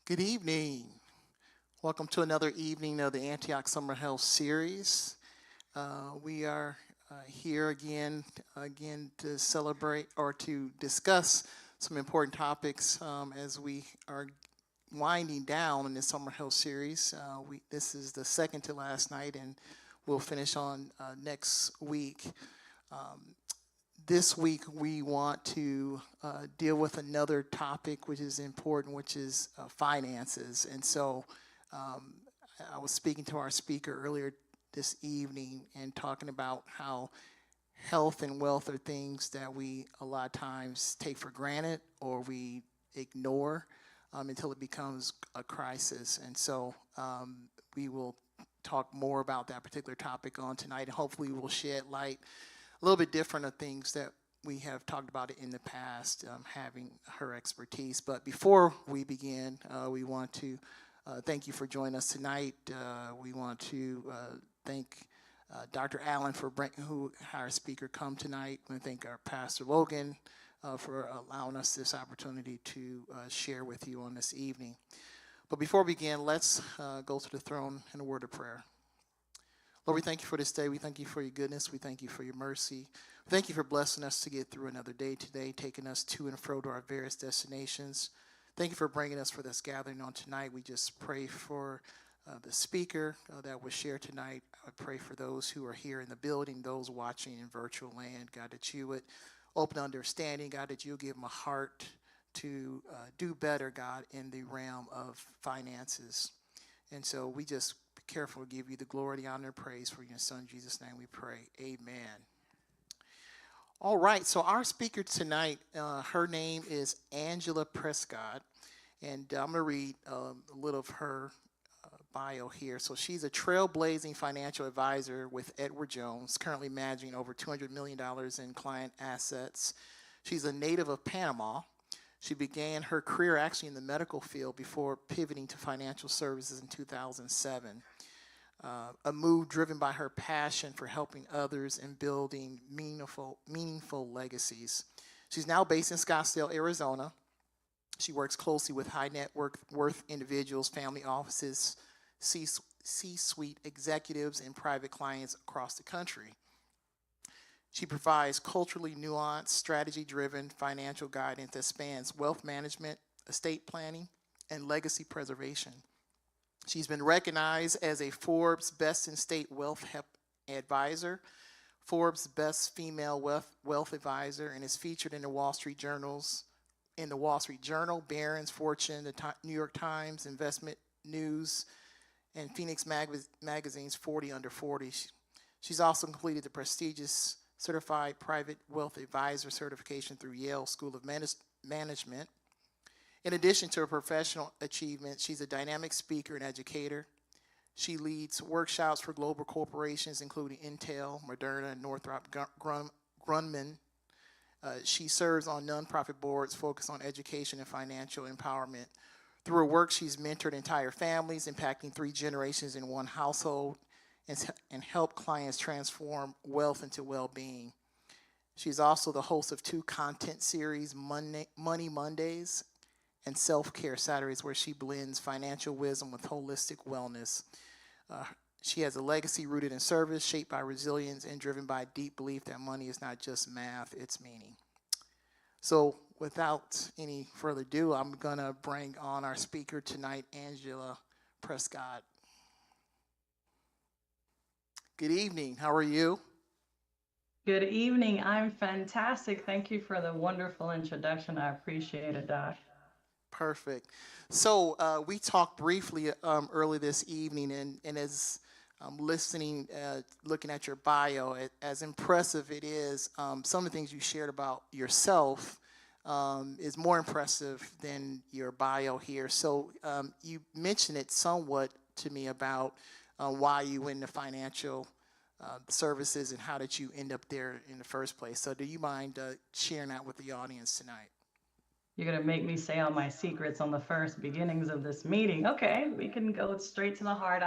Good evening. Welcome to another evening of the Antioch Summer Health Series. We are here again to celebrate or to discuss some important topics as we are winding down in this Summer Health Series. This is the second to last night, and we'll finish on next week. Um, this week we want to deal with another topic which is important, which is finances. And so um, I was speaking to our speaker earlier this evening and talking about how health and wealth are things that we a lot of times take for granted or we ignore until it becomes a crisis. And so we will talk more about that particular topic on tonight, and hopefully we'll shed light a little bit different of things that we have talked about in the past, having her expertise. But before we begin, we want to thank you for joining us tonight. We want to thank Dr. Allen for who our speaker come tonight. We thank our Pastor Logan for allowing us this opportunity to share with you on this evening. But before we begin, let's go to the throne in a word of prayer. Lord, we thank you for this day. We thank you for your goodness. We thank you for your mercy. We thank you for blessing us to get through another day today, taking us to and fro to our various destinations. Thank you for bringing us for this gathering on tonight. We just pray for the speaker that will share tonight. I pray for those who are here in the building, those watching in virtual land. God, that you would open understanding. God, that you'll give them a heart to do better, God, in the realm of finances. And so we just be careful to give you the glory, the honor, and praise for your son, Jesus' name we pray. Amen. All right, so our speaker tonight, her name is Angela Prescott, and I'm going to read a little of her bio here. So she's a trailblazing financial advisor with Edward Jones, currently managing over $200 million in client assets. She's a native of Panama. She began her career actually in the medical field before pivoting to financial services in 2007, a move driven by her passion for helping others and building meaningful legacies. She's now based in Scottsdale, Arizona. She works closely with high net worth individuals, family offices, C-suite executives, and private clients across the country. She provides culturally nuanced, strategy-driven financial guidance that spans wealth management, estate planning, and legacy preservation. She's been recognized as a Forbes Best in State Wealth Advisor, Forbes Best Female Wealth Advisor, and is featured in the Wall Street Journal, Barron's, Fortune, the New York Times, Investment News, and Phoenix Magazine's 40 Under 40. She's also completed the prestigious Certified Private Wealth Advisor certification through Yale School of Management. In addition to her professional achievements, she's a dynamic speaker and educator. She leads workshops for global corporations, including Intel, Moderna, and Northrop Grumman. She serves on nonprofit boards focused on education and financial empowerment. Through her work, she's mentored entire families, impacting 3 generations in one household, and help clients transform wealth into well-being. She's also the host of 2 content series, Money Mondays and Self-Care Saturdays, where she blends financial wisdom with holistic wellness. She has a legacy rooted in service, shaped by resilience, and driven by a deep belief that money is not just math, it's meaning. So without any further ado, I'm going to bring on our speaker tonight, Angela Prescott. Good evening. How are you? Good evening. I'm fantastic. Thank you for the wonderful introduction. I appreciate it, Doc. Perfect. So we talked briefly early this evening, and as I'm listening, looking at your bio, as impressive it is, some of the things you shared about yourself is more impressive than your bio here. So you mentioned it somewhat to me about why you went into financial services and how did you end up there in the first place. So do you mind sharing that with the audience tonight? You're going to make me say all my secrets on the first beginnings of this meeting. Okay, we can go straight to the heart.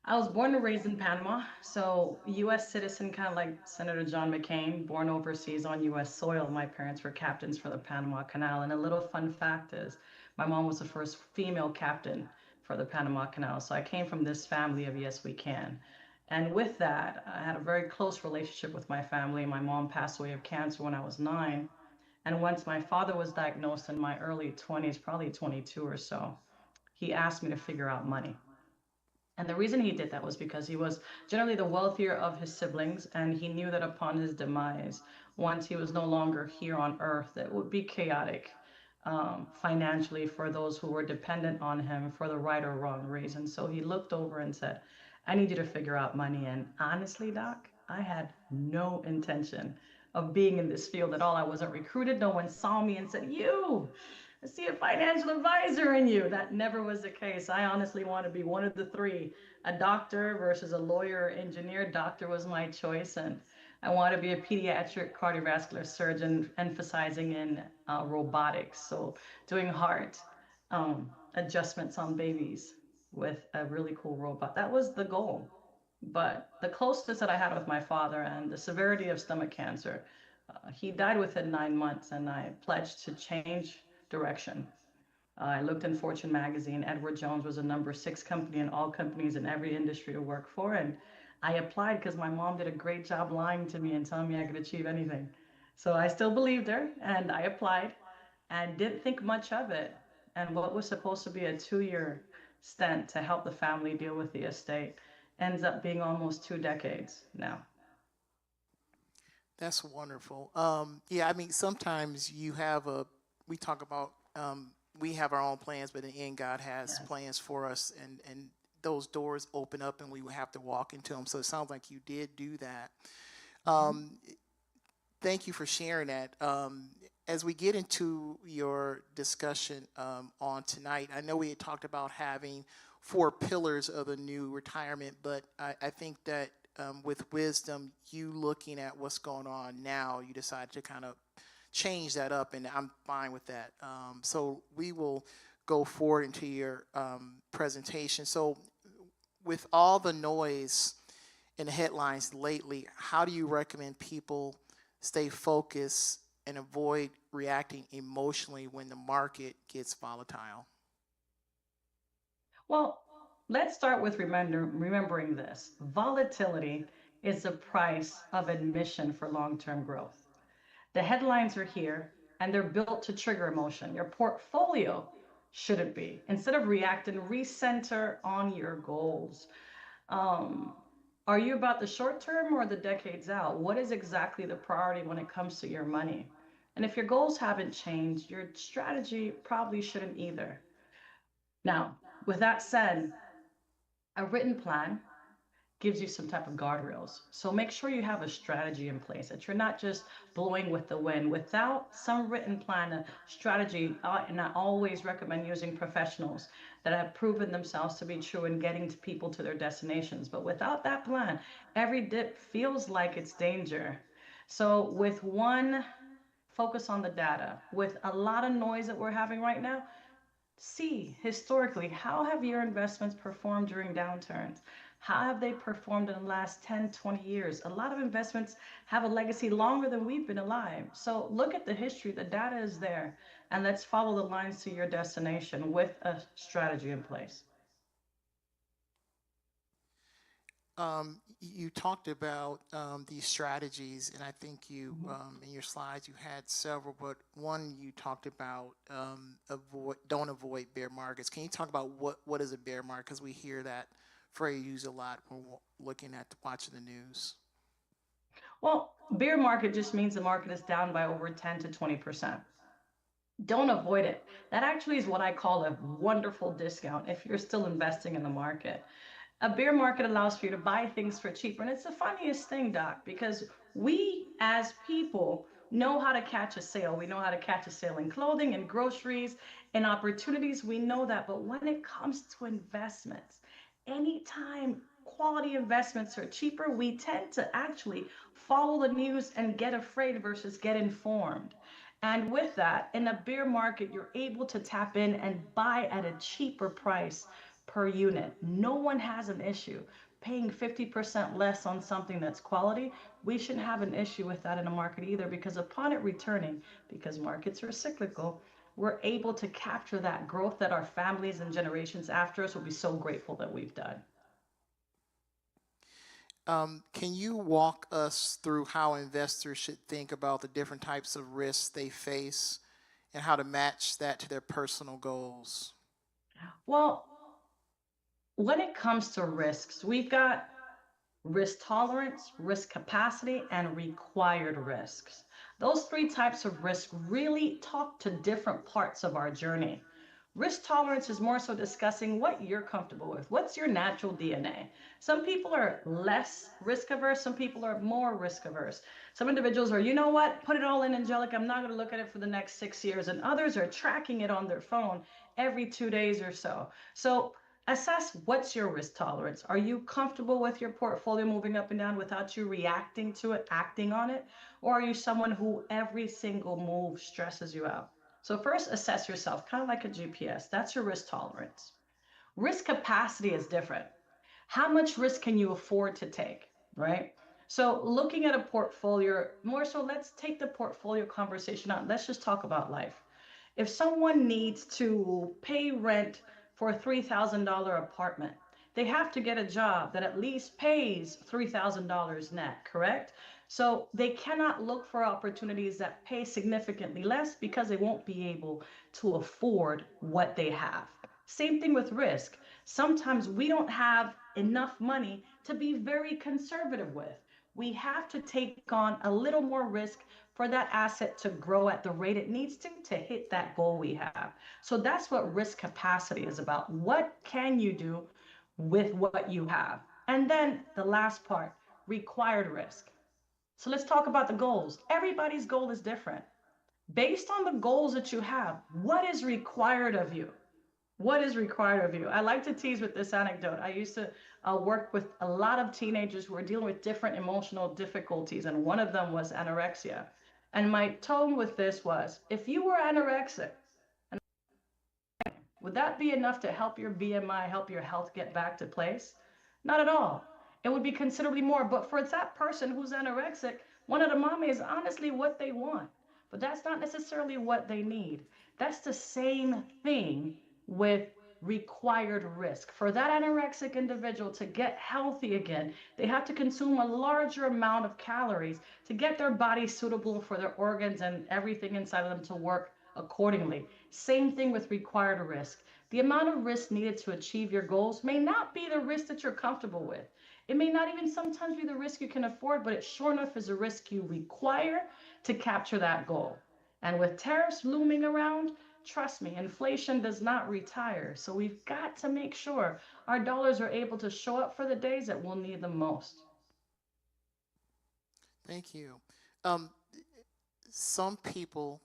I was born and raised in Panama, so U.S. citizen, kind of like Senator John McCain, born overseas on U.S. soil. My parents were captains for the Panama Canal. And a little fun fact is, My mom was the first female captain for the Panama Canal. So I came from this family of Yes We Can. And with that, I had a very close relationship with my family. My mom passed away of cancer when I was 9. And once my father was diagnosed in my early 20s, probably 22 or so, he asked me to figure out money. And the reason he did that was because he was generally the wealthier of his siblings, and he knew that upon his demise, once he was no longer here on earth, it would be chaotic financially for those who were dependent on him for the right or wrong reason. So he looked over and said, I need you to figure out money. And honestly, Doc, I had no intention of being in this field at all. I wasn't recruited. No one saw me and said, I see a financial advisor in you. That never was the case. I honestly want to be one of the three, a doctor versus a lawyer or engineer. Doctor was my choice. And I want to be a pediatric cardiovascular surgeon, emphasizing in robotics. So doing heart adjustments on babies with a really cool robot. That was the goal. But the closeness that I had with my father and the severity of stomach cancer, he died within 9 months, and I pledged to change direction. I looked in Fortune magazine. Edward Jones was a number 6 company in all companies in every industry to work for. And I applied because my mom did a great job lying to me and telling me I could achieve anything. So I still believed her, and I applied and didn't think much of it. And what was supposed to be a 2-year stint to help the family deal with the estate ends up being almost 2 decades now. That's wonderful. Yeah, I mean, sometimes we talk about, we have our own plans, but in the end, God has Yes. plans for us, and those doors open up and we will have to walk into them. So it sounds like you did do that. Mhm. Um, Thank you for sharing that. As we get into your discussion on tonight, I know we had talked about having 4 pillars of the new retirement, but I think that with wisdom, you looking at what's going on now, you decided to kind of change that up, and I'm fine with that. So we will go forward into your presentation. So, with all the noise in the headlines lately, how do you recommend people stay focused and avoid reacting emotionally when the market gets volatile? Well, let's start with remembering this. Volatility is the price of admission for long term growth. The headlines are here and they're built to trigger emotion. Your portfolio shouldn't be. Instead of reacting, recenter on your goals. Um, are you about the short term or the decades out? What is exactly the priority when it comes to your money? And if your goals haven't changed, your strategy probably shouldn't either. Now, with that said, a written plan gives you some type of guardrails. So make sure you have a strategy in place, that you're not just blowing with the wind. Without some written plan, a strategy, and I always recommend using professionals that have proven themselves to be true in getting to people to their destinations. But without that plan, every dip feels like it's danger. So with one, focus on the data. With a lot of noise that we're having right now, see historically, how have your investments performed during downturns? How have they performed in the last 10, 20 years? A lot of investments have a legacy longer than we've been alive. So look at the history, the data is there, and let's follow the lines to your destination with a strategy in place. You talked about these strategies, and I think in your slides you had several, but one you talked about don't avoid bear markets. Can you talk about what is a bear market? Because we hear that phrase used a lot when we're looking at watching the news. Well, bear market just means the market is down by over 10 to 20%. Don't avoid it. That actually is what I call a wonderful discount if you're still investing in the market. A bear market allows for you to buy things for cheaper. And it's the funniest thing, Doc, because we as people know how to catch a sale. We know how to catch a sale in clothing and groceries and opportunities. We know that. But when it comes to investments, anytime quality investments are cheaper, we tend to actually follow the news and get afraid versus get informed. And with that, in a bear market, you're able to tap in and buy at a cheaper price per unit. No one has an issue paying 50% less on something that's quality. We shouldn't have an issue with that in a market either, because upon it returning, because markets are cyclical, we're able to capture that growth that our families and generations after us will be so grateful that we've done. Can you walk us through how investors should think about the different types of risks they face and how to match that to their personal goals? Well, when it comes to risks, we've got risk tolerance, risk capacity, and required risks. Those three types of risk really talk to different parts of our journey. Risk tolerance is more so discussing what you're comfortable with. What's your natural DNA? Some people are less risk averse, some people are more risk averse. Some individuals are, you know what, put it all in, Angelica, I'm not going to look at it for the next 6 years. And others are tracking it on their phone every 2 days or so. So assess what's your risk tolerance. Are you comfortable with your portfolio moving up and down without you reacting to it, acting on it? Or are you someone who every single move stresses you out? So first assess yourself, kind of like a GPS. That's your risk tolerance. Risk capacity is different. How much risk can you afford to take, right? So looking at a portfolio, more so let's take the portfolio conversation out. Let's just talk about life. If someone needs to pay rent for a $3,000 apartment, they have to get a job that at least pays $3,000 net, correct? So they cannot look for opportunities that pay significantly less because they won't be able to afford what they have. Same thing with risk. Sometimes we don't have enough money to be very conservative with. We have to take on a little more risk for that asset to grow at the rate it needs to hit that goal we have. So that's what risk capacity is about. What can you do with what you have? And then the last part, required risk. So let's talk about the goals. Everybody's goal is different. Based on the goals that you have, what is required of you? What is required of you? I like to tease with this anecdote. I used to work with a lot of teenagers who were dealing with different emotional difficulties, and one of them was anorexia. And my tone with this was, if you were anorexic, would that be enough to help your BMI, help your health get back to place? Not at all. It would be considerably more. But for that person who's anorexic, one of the mommy is honestly what they want. But that's not necessarily what they need. That's the same thing with required risk. For that anorexic individual to get healthy again, they have to consume a larger amount of calories to get their body suitable for their organs and everything inside of them to work accordingly. Same thing with required risk. The amount of risk needed to achieve your goals may not be the risk that you're comfortable with. It may not even sometimes be the risk you can afford, but it sure enough is a risk you require to capture that goal. And with tariffs looming around, trust me, inflation does not retire. So we've got to make sure our dollars are able to show up for the days that we'll need them most. Thank you. Um, some people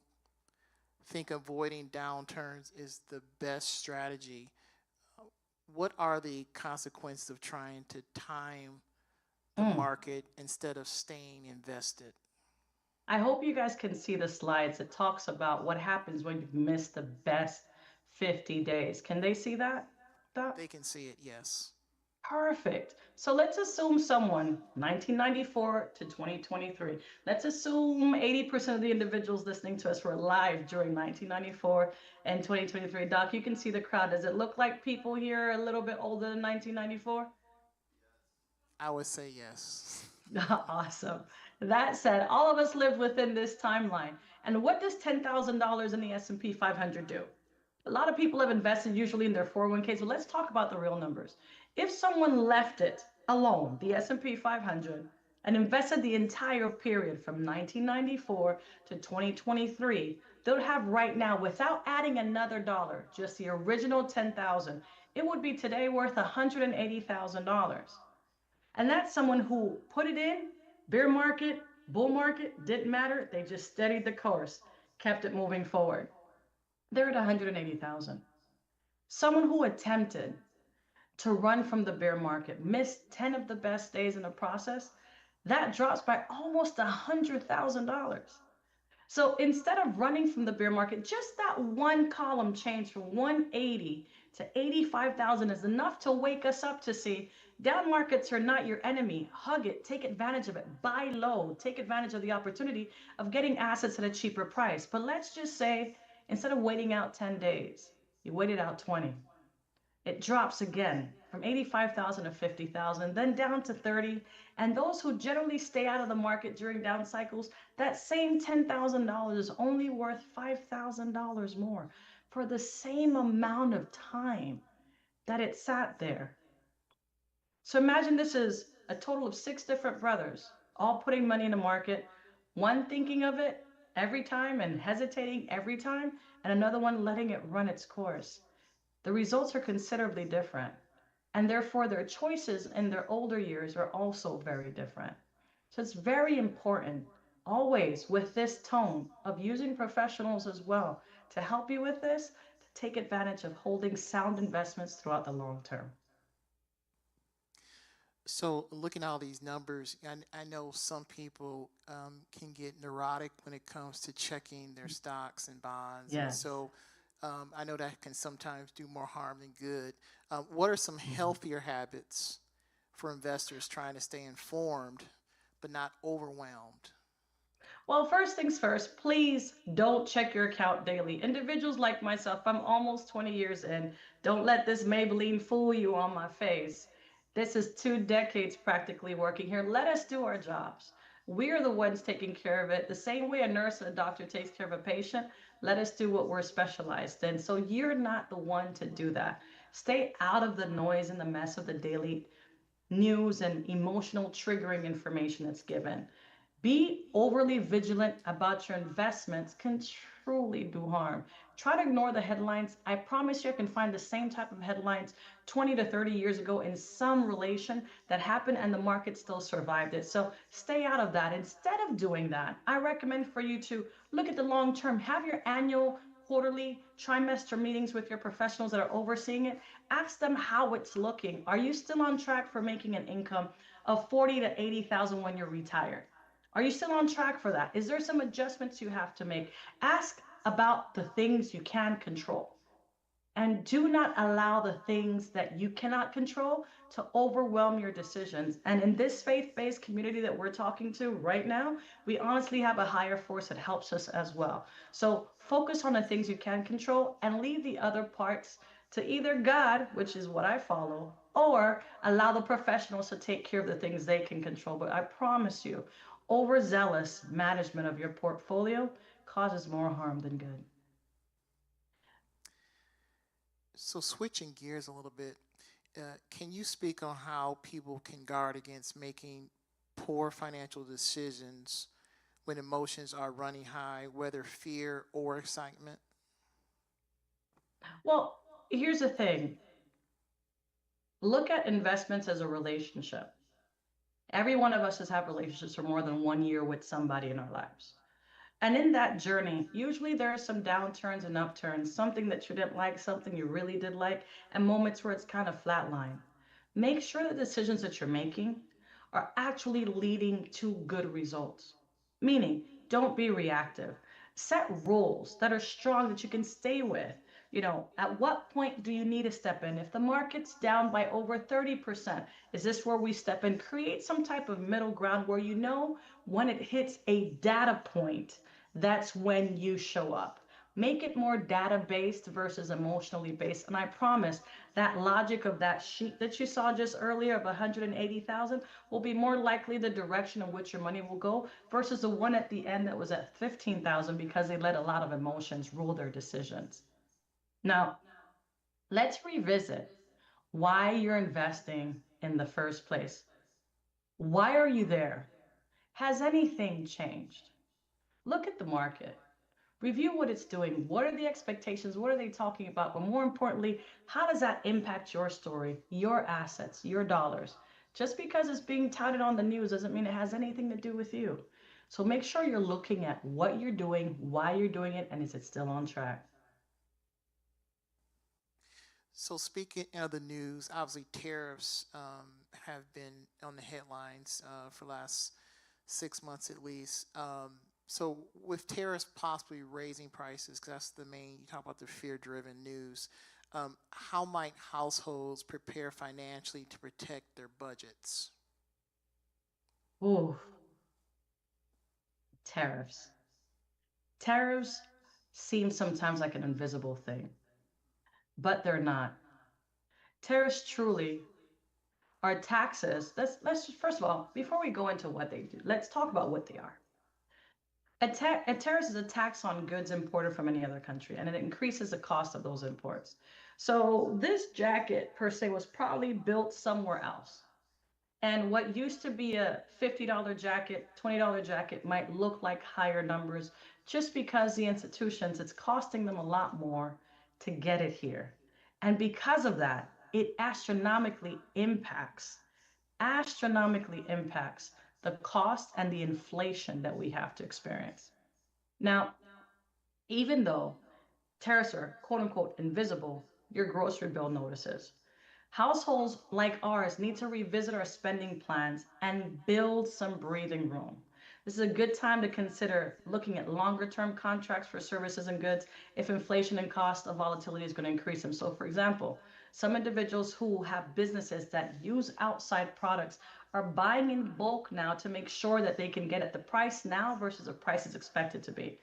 think avoiding downturns is the best strategy. What are the consequences of trying to time the Mm. market instead of staying invested? I hope you guys can see the slides. It talks about what happens when you've missed the best 50 days. Can they see that? That? They can see it, yes. Perfect. So let's assume someone, 1994 to 2023, let's assume 80% of the individuals listening to us were alive during 1994 and 2023. Doc, you can see the crowd. Does it look like people here are a little bit older than 1994? I would say yes. Awesome. That said, all of us live within this timeline. And what does $10,000 in the S&P 500 do? A lot of people have invested usually in their 401ks, but let's talk about the real numbers. If someone left it alone, the S&P 500, and invested the entire period from 1994 to 2023, they'll have right now, without adding another dollar, just the original 10,000, it would be today worth $180,000. And that's someone who put it in, bear market, bull market, didn't matter. They just steadied the course, kept it moving forward. They're at 180,000. Someone who attempted to run from the bear market, missed 10 of the best days in the process, that drops by almost $100,000. So instead of running from the bear market, just that one column change from 180 to 85,000 is enough to wake us up to see down markets are not your enemy. Hug it, take advantage of it, buy low, take advantage of the opportunity of getting assets at a cheaper price. But let's just say Instead of waiting out 10 days, you waited out 20. It drops again from 85,000 to 50,000, then down to 30. And those who generally stay out of the market during down cycles, that same $10,000 is only worth $5,000 more for the same amount of time that it sat there. So imagine this is a total of 6 different brothers, all putting money in the market, one thinking of it every time and hesitating every time, and another one letting it run its course. The results are considerably different, and therefore their choices in their older years are also very different. So it's very important, always with this tone of using professionals as well to help you with this, to take advantage of holding sound investments throughout the long term. So looking at all these numbers, I know some people can get neurotic when it comes to checking their stocks and bonds, and Yes. so I know that can sometimes do more harm than good. What are some healthier habits for investors trying to stay informed but not overwhelmed? Well, first things first, please don't check your account daily. Individuals like myself, I'm almost 20 years in. Don't let this Maybelline fool you on my face. This is 2 decades practically working here. Let us do our jobs. We're the ones taking care of it. The same way a nurse and a doctor takes care of a patient, let us do what we're specialized in. So you're not the one to do that. Stay out of the noise and the mess of the daily news and emotional triggering information that's given. Be overly vigilant about your investments can truly do harm. Try to ignore the headlines. I promise you, I can find the same type of headlines 20 to 30 years ago in some relation that happened and the market still survived it. So stay out of that. Instead of doing that, I recommend for you to look at the long term. Have your annual, quarterly, trimester meetings with your professionals that are overseeing it. Ask them how it's looking. Are you still on track for making an income of 40 to 80,000 when you're retired? Are you still on track for that? Is there some adjustments you have to make? Ask about the things you can control. And do not allow the things that you cannot control to overwhelm your decisions. And in this faith based community that we're talking to right now, we honestly have a higher force that helps us as well. So focus on the things you can control and leave the other parts to either God, which is what I follow, or allow the professionals to take care of the things they can control. But I promise you, overzealous management of your portfolio causes more harm than good. So switching gears a little bit, can you speak on how people can guard against making poor financial decisions when emotions are running high, whether fear or excitement? Well, here's the thing, look at investments as a relationship. Every one of us has had relationships for more than 1 year with somebody in our lives. And in that journey, usually there are some downturns and upturns, something that you didn't like, something you really did like, and moments where it's kind of flatline. Make sure the decisions that you're making are actually leading to good results. Meaning, don't be reactive. Set rules that are strong that you can stay with. At what point do you need to step in? If the market's down by over 30%, is this where we step in? Create some type of middle ground where you know when it hits a data point, that's when you show up. Make it more data based versus emotionally based. And I promise that logic of that sheet that you saw just earlier of 180,000 will be more likely the direction in which your money will go versus the one at the end that was at 15,000 because they let a lot of emotions rule their decisions. Now, let's revisit why you're investing in the first place. Why are you there? Has anything changed? Look at the market. Review what it's doing. What are the expectations? What are they talking about? But more importantly, how does that impact your story, your assets, your dollars? Just because it's being touted on the news doesn't mean it has anything to do with you. So make sure you're looking at what you're doing, why you're doing it, and is it still on track? So speaking of the news, obviously tariffs have been on the headlines for the last 6 months at least. So with tariffs possibly raising prices, because that's the main, you talk about the fear-driven news. How might households prepare financially to protect their budgets? Ooh, tariffs. Tariffs seem sometimes like an invisible thing, but they're not. Tariffs truly are taxes. Let's just, first of all, before we go into what they do, let's talk about what they are. A tariff is a tax on goods imported from any other country, and it increases the cost of those imports. So this jacket per se was probably built somewhere else. And what used to be a $50 jacket, $20 jacket might look like higher numbers just because the institutions, it's costing them a lot more to get it here. And because of that, it astronomically impacts the cost and the inflation that we have to experience. Now, even though tariffs are quote unquote invisible, your grocery bill notices. Households like ours need to revisit our spending plans and build some breathing room. This is a good time to consider looking at longer term contracts for services and goods if inflation and cost of volatility is going to increase them. So, for example, some individuals who have businesses that use outside products are buying in bulk now to make sure that they can get at the price now versus the price is expected to be.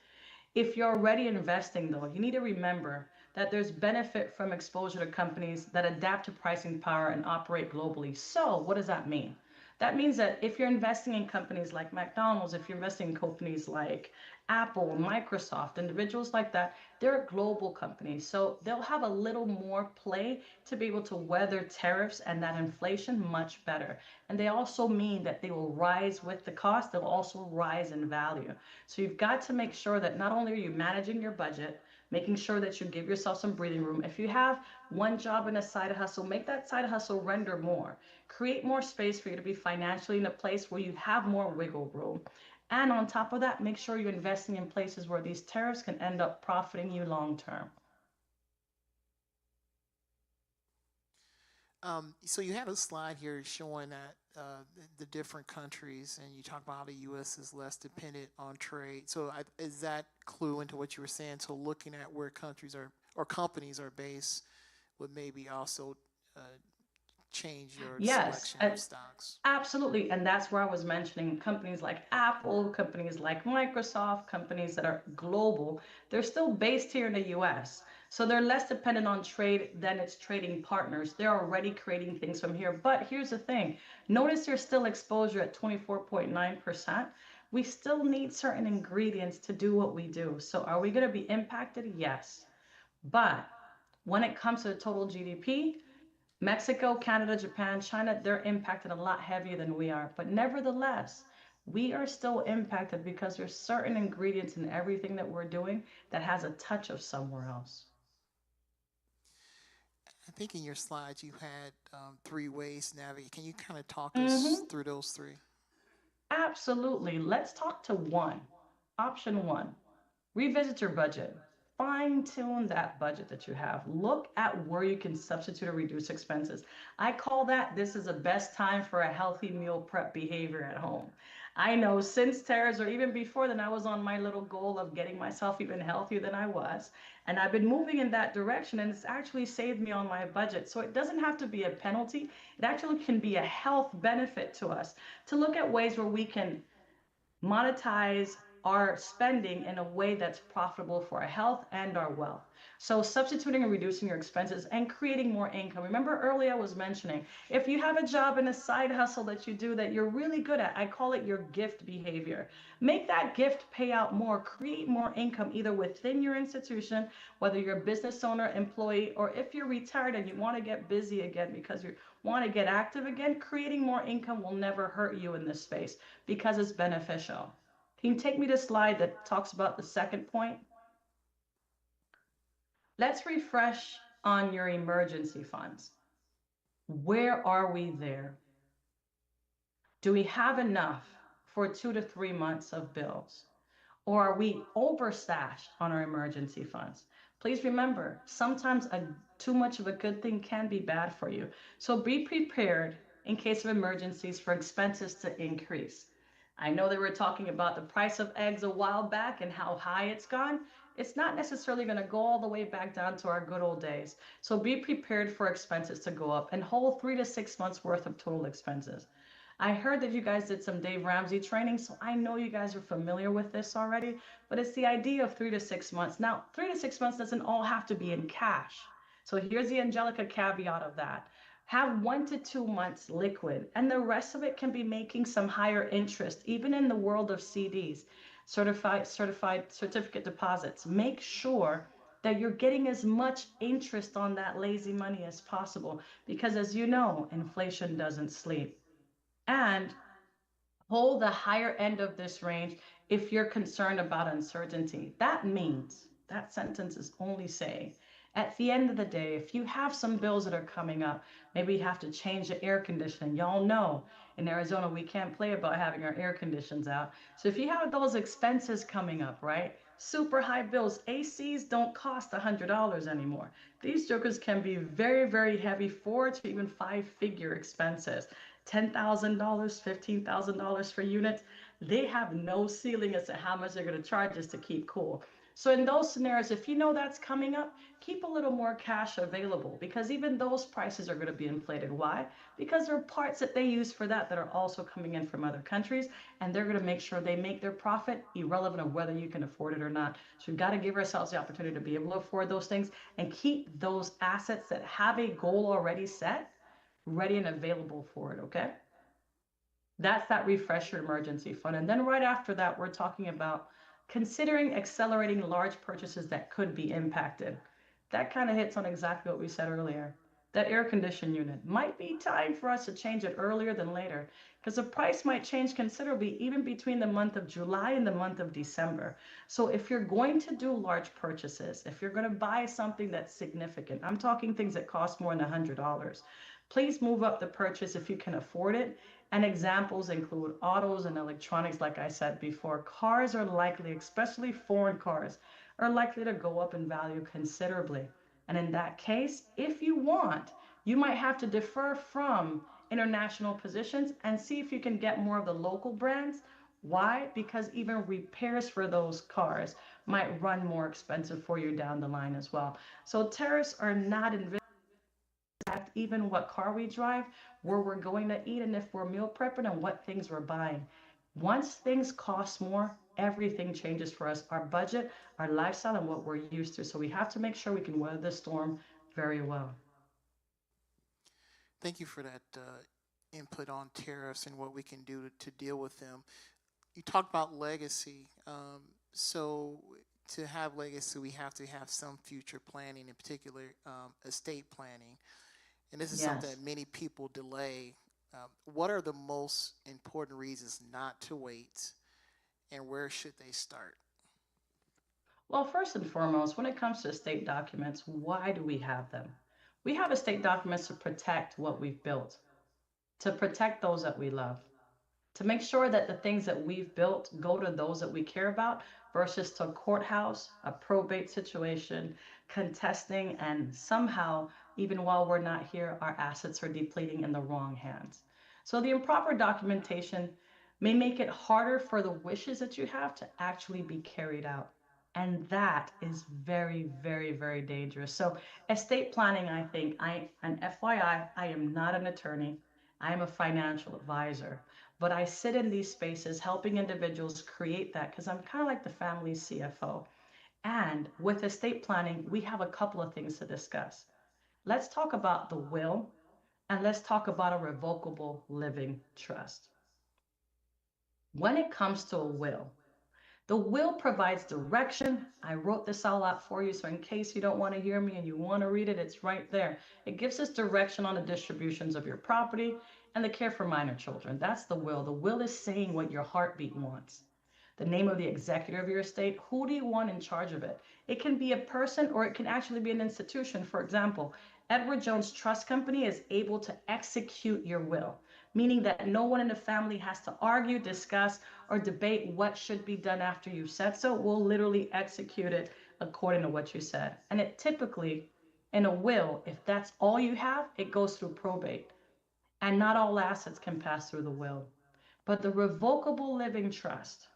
If you're already investing, though, you need to remember that there's benefit from exposure to companies that adapt to pricing power and operate globally. So, what does that mean? That means that if you're investing in companies like McDonald's, if you're investing in companies like Apple, Microsoft, individuals like that, they're global companies. So they'll have a little more play to be able to weather tariffs and that inflation much better. And they also mean that they will rise with the cost, they'll also rise in value. So you've got to make sure that not only are you managing your budget, making sure that you give yourself some breathing room. If you have one job and a side hustle, make that side hustle render more. Create more space for you to be financially in a place where you have more wiggle room. And on top of that, make sure you're investing in places where these tariffs can end up profiting you long term. So you had a slide here showing that the different countries, and you talk about how the U.S. is less dependent on trade. So is that clue into what you were saying? So looking at where countries are or companies are based would maybe also uh, change your Yes, selection of stocks. absolutely. And that's where I was mentioning companies like Apple, companies like Microsoft, companies that are global. They're still based here in the US. So they're less dependent on trade than its trading partners. They're already creating things from here. But here's the thing, notice there's still exposure at 24.9%. We still need certain ingredients to do what we do. So are we going to be impacted? Yes. But when it comes to the total GDP, Mexico, Canada, Japan, China, they're impacted a lot heavier than we are. But nevertheless, we are still impacted because there's certain ingredients in everything that we're doing that has a touch of somewhere else. I think in your slides you had three ways to navigate. Can you kind of talk us Hmm. through those three? Absolutely. Let's talk to one. Option one, revisit your budget. Fine tune that budget that you have. Look at where you can substitute or reduce expenses. I call that this is the best time for a healthy meal prep behavior at home. I know since tariffs or even before then, I was on my little goal of getting myself even healthier than I was. And I've been moving in that direction and it's actually saved me on my budget. So it doesn't have to be a penalty. It actually can be a health benefit to us to look at ways where we can monetize our spending in a way that's profitable for our health and our wealth. So substituting and reducing your expenses and creating more income. Remember earlier I was mentioning, if you have a job and a side hustle that you do that you're really good at, I call it your gift behavior. Make that gift pay out more, create more income either within your institution, whether you're a business owner, employee, or if you're retired and you want to get busy again because you want to get active again, creating more income will never hurt you in this space because it's beneficial. Can you take me to the slide that talks about the second point? Let's refresh on your emergency funds. Where are we there? Do we have enough for 2 to 3 months of bills? Or are we overstashed on our emergency funds? Please remember, sometimes too much of a good thing can be bad for you. So be prepared in case of emergencies for expenses to increase. I know they were talking about the price of eggs a while back and how high it's gone. It's not necessarily going to go all the way back down to our good old days. So be prepared for expenses to go up and hold 3 to 6 months worth of total expenses. I heard that you guys did some Dave Ramsey training, so I know you guys are familiar with this already, but it's the idea of 3 to 6 months. Now, 3 to 6 months doesn't all have to be in cash. So here's the Angelica caveat of that. Have 1 to 2 months liquid, and the rest of it can be making some higher interest, even in the world of CDs, certified certificate deposits. Make sure that you're getting as much interest on that lazy money as possible, because as you know, inflation doesn't sleep. And hold the higher end of this range if you're concerned about uncertainty. That means that sentence is only saying at the end of the day, if you have some bills that are coming up, maybe you have to change the air conditioning. Y'all know in Arizona, we can't play about having our air conditions out. So if you have those expenses coming up, right? Super high bills, ACs don't cost $100 anymore. These jokers can be very, very heavy, 4 to even 5 figure expenses. $10,000, $15,000 for units. They have no ceiling as to how much they're going to charge us to keep cool. So in those scenarios, if you know that's coming up, keep a little more cash available, because even those prices are going to be inflated. Why? Because there are parts that they use for that are also coming in from other countries, and they're going to make sure they make their profit irrelevant of whether you can afford it or not. So we've got to give ourselves the opportunity to be able to afford those things and keep those assets that have a goal already set ready and available for it, okay? That's that refresher emergency fund. And then right after that, we're talking about considering accelerating large purchases that could be impacted. That kind of hits on exactly what we said earlier. That air condition unit might be time for us to change it earlier than later, because the price might change considerably even between the month of July and the month of December. So if you're going to do large purchases, if you're going to buy something that's significant, I'm talking things that cost more than $100, please move up the purchase if you can afford it. And examples include autos and electronics. Like I said before, cars are likely, especially foreign cars, are likely to go up in value considerably. And in that case, if you want, you might have to defer from international positions and see if you can get more of the local brands. Why? Because even repairs for those cars might run more expensive for you down the line as well. So tariffs are not invisible, even what car we drive, where we're going to eat, and if we're meal prepping and what things we're buying. Once things cost more, everything changes for us, our budget, our lifestyle, and what we're used to. So we have to make sure we can weather the storm very well. Thank you for that input on tariffs and what we can do to deal with them. You talked about legacy. So to have legacy, we have to have some future planning, in particular estate planning. And this is something Yes. that many people delay. What are the most important reasons not to wait, and where should they start? Well, first and foremost, when it comes to estate documents, why do we have them? We have estate documents to protect what we've built, to protect those that we love, to make sure that the things that we've built go to those that we care about versus to a courthouse, a probate situation, contesting, and somehow, even while we're not here, our assets are depleting in the wrong hands. So the improper documentation may make it harder for the wishes that you have to actually be carried out. And that is very, very, very dangerous. So estate planning, I think, and FYI, I am not an attorney. I am a financial advisor, but I sit in these spaces helping individuals create that because I'm kind of like the family CFO. And with estate planning, we have a couple of things to discuss. Let's talk about the will, and let's talk about a revocable living trust. When it comes to a will, the will provides direction. I wrote this all out for you, so in case you don't want to hear me and you want to read it, it's right there. It gives us direction on the distributions of your property and the care for minor children. That's the will. The will is saying what your heartbeat wants. The name of the executor of your estate, who do you want in charge of it? It can be a person or it can actually be an institution. For example, Edward Jones Trust Company is able to execute your will, meaning that no one in the family has to argue, discuss, or debate what should be done after you've said so. We'll literally execute it according to what you said. And it typically, in a will, if that's all you have, it goes through probate. And not all assets can pass through the will. But the revocable living trust,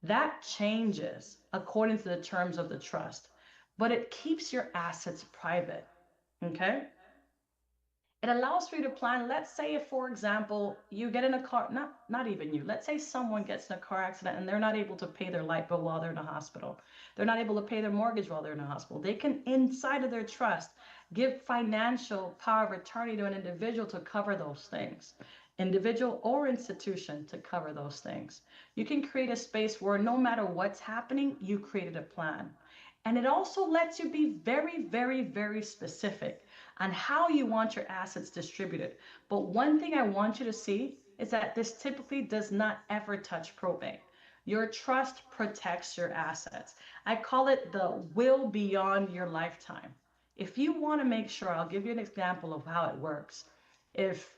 that changes according to the terms of the trust, but it keeps your assets private. Okay? It allows for you to plan. Let's say if, for example, you get in a car, not even you, let's say someone gets in a car accident and they're not able to pay their light bill while they're in a hospital. They're not able to pay their mortgage while they're in a hospital. They can, inside of their trust, give financial power of attorney to an individual to cover those things. Individual or institution to cover those things. You can create a space where no matter what's happening, you created a plan. And it also lets you be very, very, very specific on how you want your assets distributed. But one thing I want you to see is that this typically does not ever touch probate. Your trust protects your assets. I call it the will beyond your lifetime. If you want to make sure, I'll give you an example of how it works. If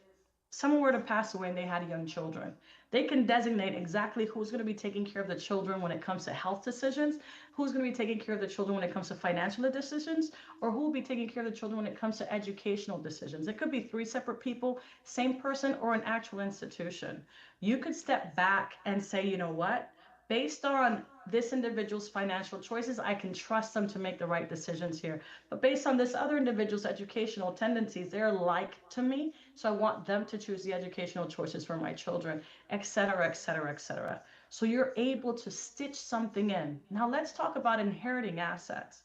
someone were to pass away and they had young children, they can designate exactly who's going to be taking care of the children when it comes to health decisions, who's going to be taking care of the children when it comes to financial decisions, or who will be taking care of the children when it comes to educational decisions. It could be three separate people, same person, or an actual institution. You could step back and say, you know what? Based on this individual's financial choices, I can trust them to make the right decisions here. But based on this other individual's educational tendencies, they're like to me, so I want them to choose the educational choices for my children, et cetera, et cetera, et cetera. So you're able to stitch something in. Now let's talk about inheriting assets.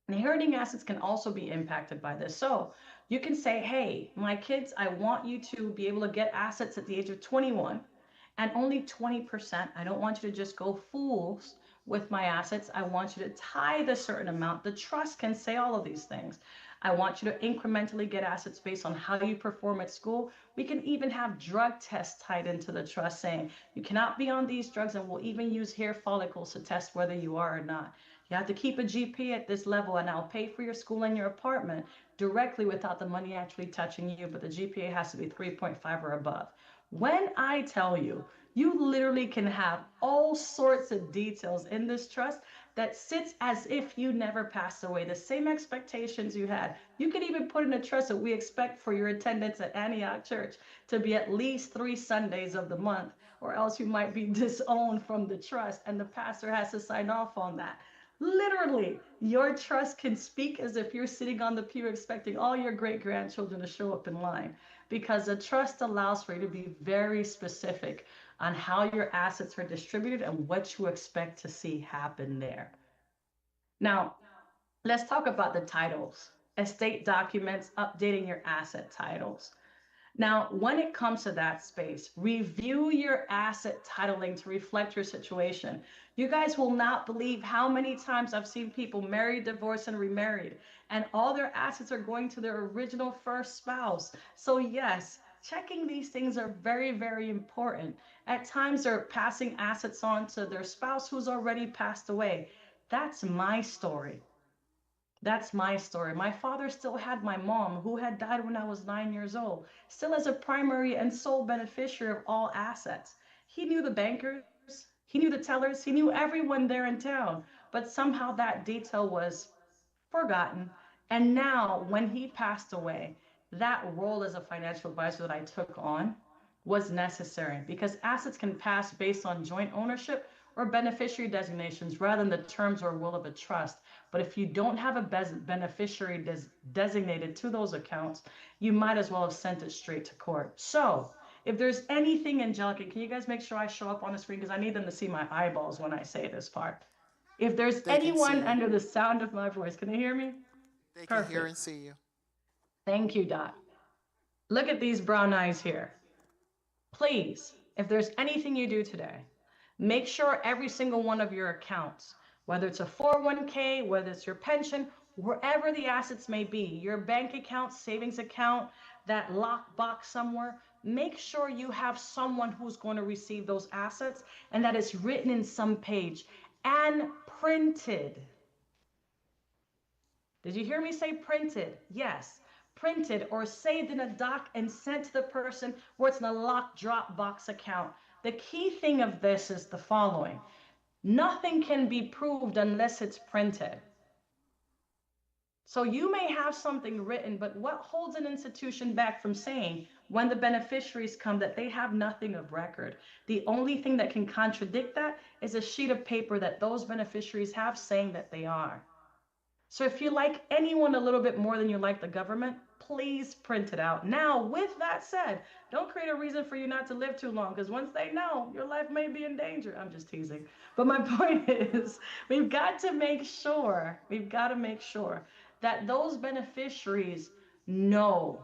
Inheriting assets can also be impacted by this. So you can say, hey, my kids, I want you to be able to get assets at the age of 21 and only 20%. I don't want you to just go fools with my assets. I want you to tithe a certain amount. The trust can say all of these things. I want you to incrementally get assets based on how you perform at school. We can even have drug tests tied into the trust saying you cannot be on these drugs, and we'll even use hair follicles to test whether you are or not. You have to keep a GP at this level, and I'll pay for your school and your apartment directly without the money actually touching you, but the GPA has to be 3.5 or above. When I tell you, you literally can have all sorts of details in this trust that sits as if you never passed away. The same expectations you had. You could even put in a trust that we expect for your attendance at Antioch Church to be at least 3 Sundays of the month, or else you might be disowned from the trust, and the pastor has to sign off on that. Literally, your trust can speak as if you're sitting on the pew expecting all your great grandchildren to show up in line, because a trust allows for you to be very specific on how your assets are distributed and what you expect to see happen there. Now, let's talk about the titles, estate documents, updating your asset titles. Now, when it comes to that space, review your asset titling to reflect your situation. You guys will not believe how many times I've seen people married, divorced, and remarried, and all their assets are going to their original first spouse. So yes, checking these things are very, very important. At times, they're passing assets on to their spouse who's already passed away. That's my story. That's my story. My father still had my mom, who had died when I was 9 years old, still as a primary and sole beneficiary of all assets. He knew the bankers, he knew the tellers, he knew everyone there in town, but somehow that detail was forgotten. And now, when he passed away, that role as a financial advisor that I took on was necessary because assets can pass based on joint ownership or beneficiary designations rather than the terms or will of a trust. But if you don't have a beneficiary designated to those accounts, you might as well have sent it straight to court. So if there's anything, Angelica, can you guys make sure I show up on the screen because I need them to see my eyeballs when I say this part. If there's They can see anyone you. under the sound of my voice, can they hear me? They can hear and Perfect. see you. Thank you, Dot. Look at these brown eyes here. Please, if there's anything you do today, make sure every single one of your accounts, whether it's a 401k, whether it's your pension, wherever the assets may be, your bank account, savings account, that lock box somewhere, make sure you have someone who's going to receive those assets and that it's written in some page and printed. Did you hear me say printed? Yes. Printed or saved in a doc and sent to the person where it's in a locked Dropbox account. The key thing of this is the following. Nothing can be proved unless it's printed. So you may have something written, but what holds an institution back from saying when the beneficiaries come that they have nothing of record? The only thing that can contradict that is a sheet of paper that those beneficiaries have saying that they are. So if you like anyone a little bit more than you like the government, please print it out. Now, with that said, don't create a reason for you not to live too long, because once they know, your life may be in danger. I'm just teasing. But my point is, we've got to make sure, that those beneficiaries know,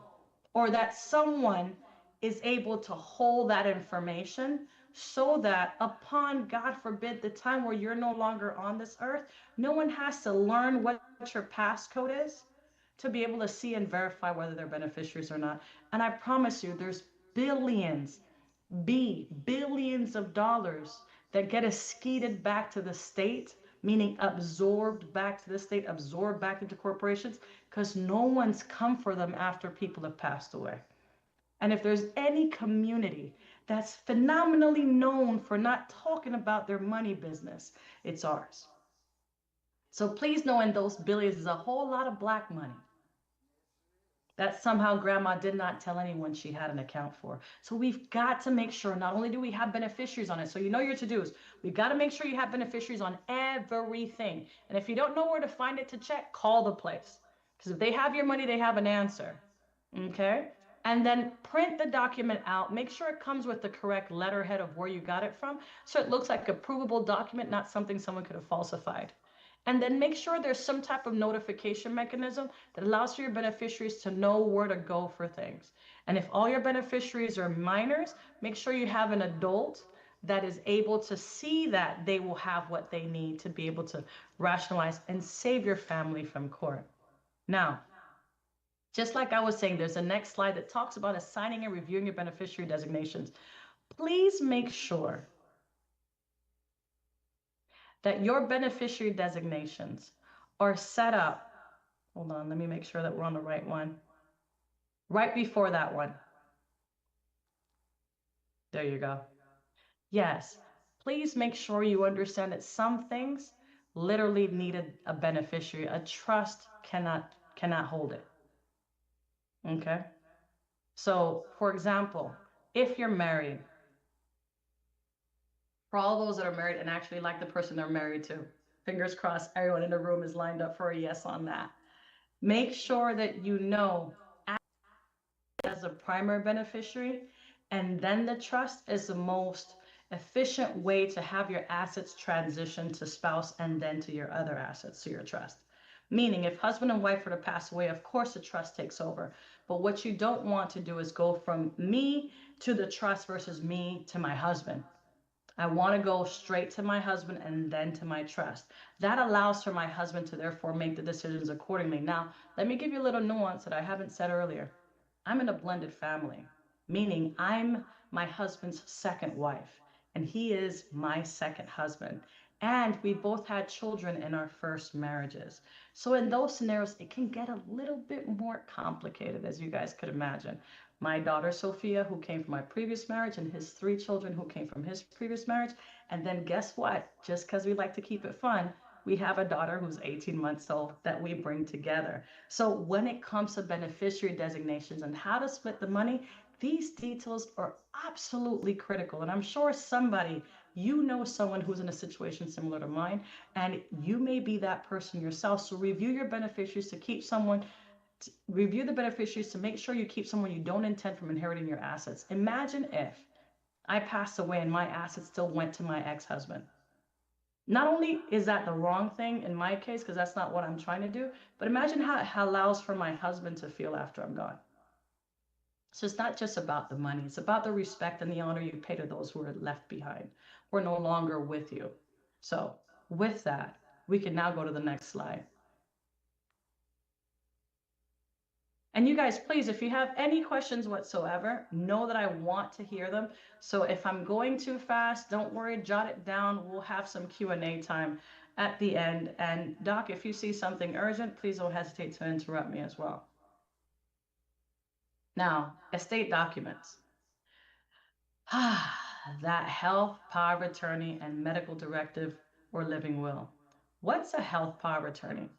or that someone is able to hold that information, so that upon, God forbid, the time where you're no longer on this earth, no one has to learn what your passcode is to be able to see and verify whether they're beneficiaries or not. And I promise you, there's billions, billions of dollars that get escated back to the state, meaning absorbed back to the state, absorbed back into corporations, because no one's come for them after people have passed away. And if there's any community that's phenomenally known for not talking about their money business, it's ours. So please know, in those billions is a whole lot of black money that somehow grandma did not tell anyone she had an account for. So we've got to make sure, not only do we have beneficiaries on it, so you know your to-dos, we've got to make sure you have beneficiaries on everything. And if you don't know where to find it to check, call the place. Because if they have your money, they have an answer. Okay? And then print the document out. Make sure it comes with the correct letterhead of where you got it from, so it looks like a provable document, not something someone could have falsified. And then make sure there's some type of notification mechanism that allows for your beneficiaries to know where to go for things. And if all your beneficiaries are minors, make sure you have an adult that is able to see that they will have what they need to be able to rationalize and save your family from court. Now, just like I was saying, there's a next slide that talks about assigning and reviewing your beneficiary designations. Please make sure that your beneficiary designations are set up. Hold on, let me make sure that we're on the right one. Right before that one. There you go. Yes, please make sure you understand that some things literally need a beneficiary. A trust cannot hold it. Okay? So, for example, if you're married, for all those that are married and actually like the person they're married to, fingers crossed, everyone in the room is lined up for a yes on that. Make sure that you know as a primary beneficiary, and then the trust is the most efficient way to have your assets transition to spouse and then to your other assets, to your trust. Meaning, if husband and wife were to pass away, of course the trust takes over. But what you don't want to do is go from me to the trust versus me to my husband. I want to go straight to my husband and then to my trust. That allows for my husband to therefore make the decisions accordingly. Now, let me give you a little nuance that I haven't said earlier. I'm in a blended family, meaning I'm my husband's second wife, and he is my second husband. And we both had children in our first marriages. So in those scenarios, it can get a little bit more complicated, as you guys could imagine. My daughter, Sophia, who came from my previous marriage, and his 3 children who came from his previous marriage. And then guess what? Just because we like to keep it fun, we have a daughter who's 18 months old that we bring together. So when it comes to beneficiary designations and how to split the money, these details are absolutely critical. And I'm sure somebody, you know someone who's in a situation similar to mine, and you may be that person yourself. So review your beneficiaries to keep someone, review the beneficiaries to make sure you keep someone you don't intend from inheriting your assets. Imagine if I passed away and my assets still went to my ex-husband. Not only is that the wrong thing in my case, because that's not what I'm trying to do, but imagine how it allows for my husband to feel after I'm gone. So it's not just about the money. It's about the respect and the honor you pay to those who are left behind or no longer with you. So with that, we can now go to the next slide. And you guys, please, if you have any questions whatsoever, know that I want to hear them. So if I'm going too fast, don't worry, jot it down. We'll have some Q&A time at the end. And Doc, if you see something urgent, please don't hesitate to interrupt me as well. Now, estate documents. That health, power of attorney, and medical directive or living will. What's a health power of attorney?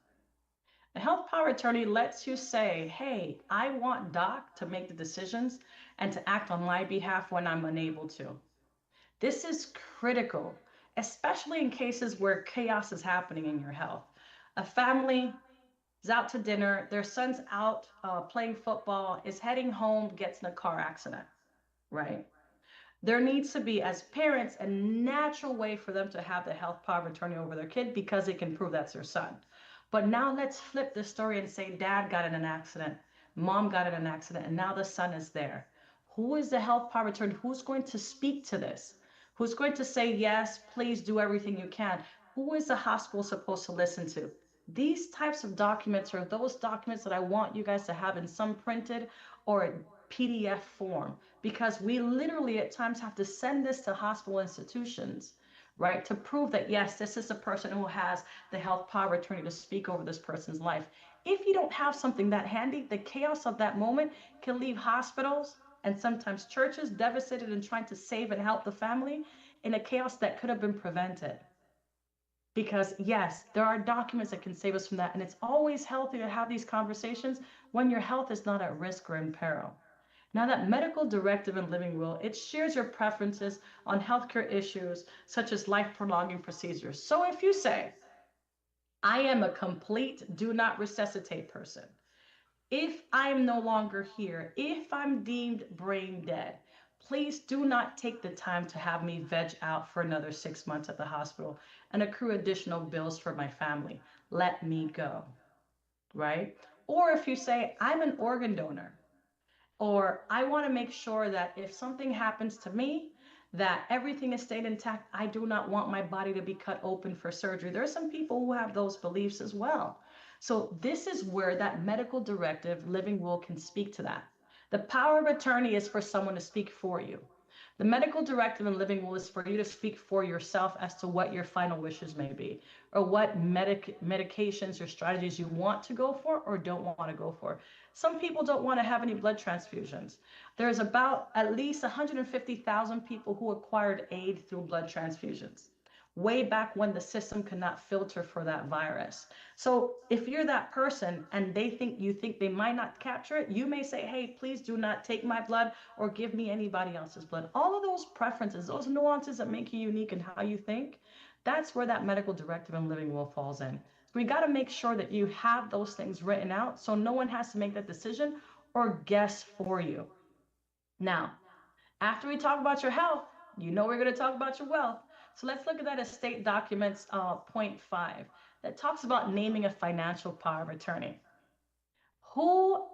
A health power of attorney lets you say, hey, I want Doc to make the decisions and to act on my behalf when I'm unable to. This is critical, especially in cases where chaos is happening in your health. A family is out to dinner, their son's out playing football, is heading home, gets in a car accident, right? There needs to be, as parents, a natural way for them to have the health power of attorney over their kid because they can prove that's their son. But now let's flip the story and say dad got in an accident, mom got in an accident, and now the son is there. Who is the health power of attorney? Who's going to speak to this? Who's going to say, yes, please do everything you can? Who is the hospital supposed to listen to? These types of documents are those documents that I want you guys to have in some printed or PDF form, because we literally at times have to send this to hospital institutions, right, to prove that yes, this is a person who has the health power of attorney to speak over this person's life. If you don't have something that handy, the chaos of that moment can leave hospitals and sometimes churches devastated in trying to save and help the family in a chaos that could have been prevented. Because yes, there are documents that can save us from that, and it's always healthy to have these conversations when your health is not at risk or in peril. Now, that medical directive and living will, it shares your preferences on healthcare issues such as life prolonging procedures. So if you say, I am a complete do not resuscitate person, if I'm no longer here, if I'm deemed brain dead, please do not take the time to have me veg out for another 6 months at the hospital and accrue additional bills for my family. Let me go, right? Or if you say, I'm an organ donor, or I want to make sure that if something happens to me, that everything is stayed intact. I do not want my body to be cut open for surgery. There are some people who have those beliefs as well. So this is where that medical directive living will can speak to that. The power of attorney is for someone to speak for you. The medical directive and living will is for you to speak for yourself as to what your final wishes may be, or what medications or strategies you want to go for or don't want to go for. Some people don't want to have any blood transfusions. There's about at least 150,000 people who acquired AIDS through blood transfusions, way back when the system could not filter for that virus. So if you're that person and you think they might not capture it, you may say, hey, please do not take my blood or give me anybody else's blood. All of those preferences, those nuances that make you unique in how you think, that's where that medical directive and living will falls in. We got to make sure that you have those things written out so no one has to make that decision or guess for you. Now, after we talk about your health, you know we're going to talk about your wealth. So let's look at that estate documents point 5 that talks about naming a financial power of attorney. Who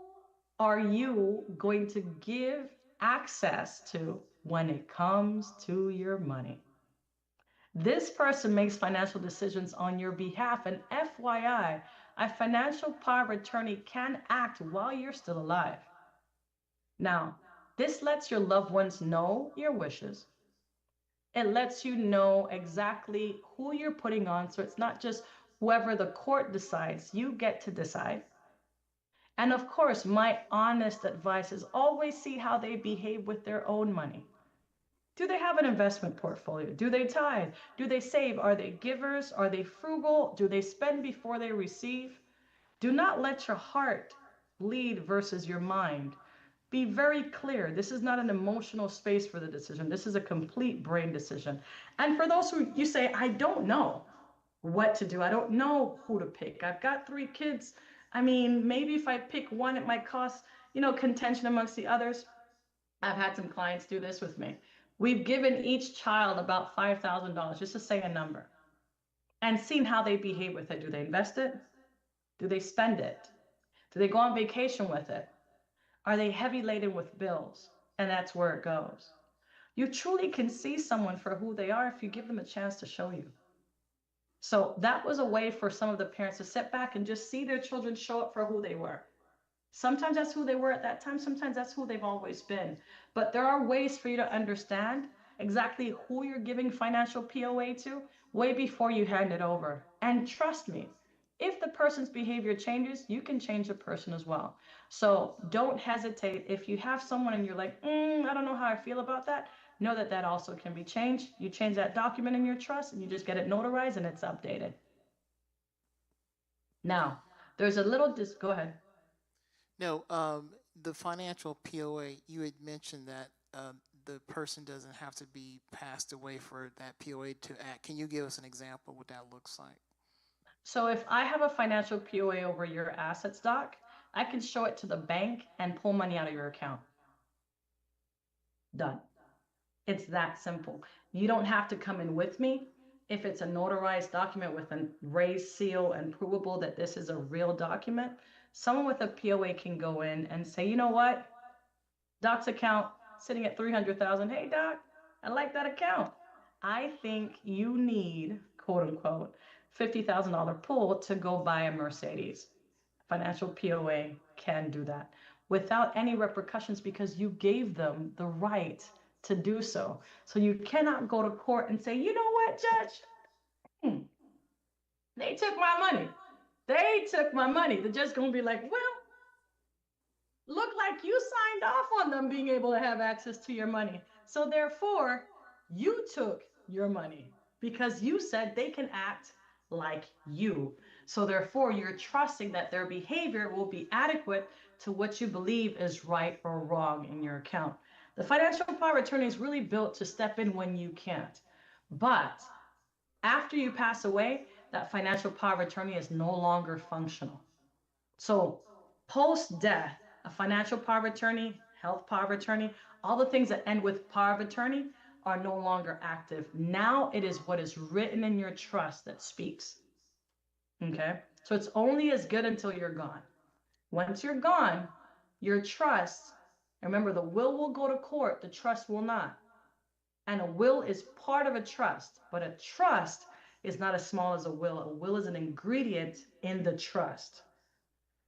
are you going to give access to when it comes to your money? This person makes financial decisions on your behalf, and FYI, a financial power of attorney can act while you're still alive. Now, this lets your loved ones know your wishes. It lets you know exactly who you're putting on, so it's not just whoever the court decides, you get to decide. And of course, my honest advice is always see how they behave with their own money. Do they have an investment portfolio? Do they tithe? Do they save? Are they givers? Are they frugal? Do they spend before they receive? Do not let your heart lead versus your mind. Be very clear. This is not an emotional space for the decision. This is a complete brain decision. And for those who you say, I don't know what to do, I don't know who to pick. I've got 3 kids. I mean, maybe if I pick one, it might cause, contention amongst the others. I've had some clients do this with me. We've given each child about $5,000, just to say a number, and seen how they behave with it. Do they invest it? Do they spend it? Do they go on vacation with it? Are they heavy laden with bills? And that's where it goes. You truly can see someone for who they are if you give them a chance to show you. So that was a way for some of the parents to sit back and just see their children show up for who they were. Sometimes that's who they were at that time. Sometimes that's who they've always been. But there are ways for you to understand exactly who you're giving financial POA to way before you hand it over. And trust me, if the person's behavior changes, you can change the person as well. So don't hesitate. If you have someone and you're like, I don't know how I feel about that, know that that also can be changed. You change that document in your trust and you just get it notarized and it's updated. Now, there's a little go ahead. No, the financial POA, you had mentioned that the person doesn't have to be passed away for that POA to act. Can you give us an example of what that looks like? So if I have a financial POA over your assets, Doc, I can show it to the bank and pull money out of your account. Done. It's that simple. You don't have to come in with me. If it's a notarized document with a raised seal and provable that this is a real document, someone with a POA can go in and say, you know what? Doc's account sitting at 300,000. Hey, Doc, I like that account. I think you need, quote unquote, $50,000 pull to go buy a Mercedes. Financial POA can do that without any repercussions because you gave them the right to do so. So you cannot go to court and say, you know what, Judge? They took my money. They took my money. They're just going to be like, well, look like you signed off on them being able to have access to your money. So therefore, you took your money because you said they can act like you. So therefore, you're trusting that their behavior will be adequate to what you believe is right or wrong in your account. The financial power of attorney is really built to step in when you can't. But after you pass away, that financial power of attorney is no longer functional. So post death, a financial power of attorney, health power of attorney, all the things that end with power of attorney are no longer active. Now it is what is written in your trust that speaks. Okay? So it's only as good until you're gone. Once you're gone, your trust, remember the will go to court, the trust will not. And a will is part of a trust, but a trust is not as small as a will. A will is an ingredient in the trust.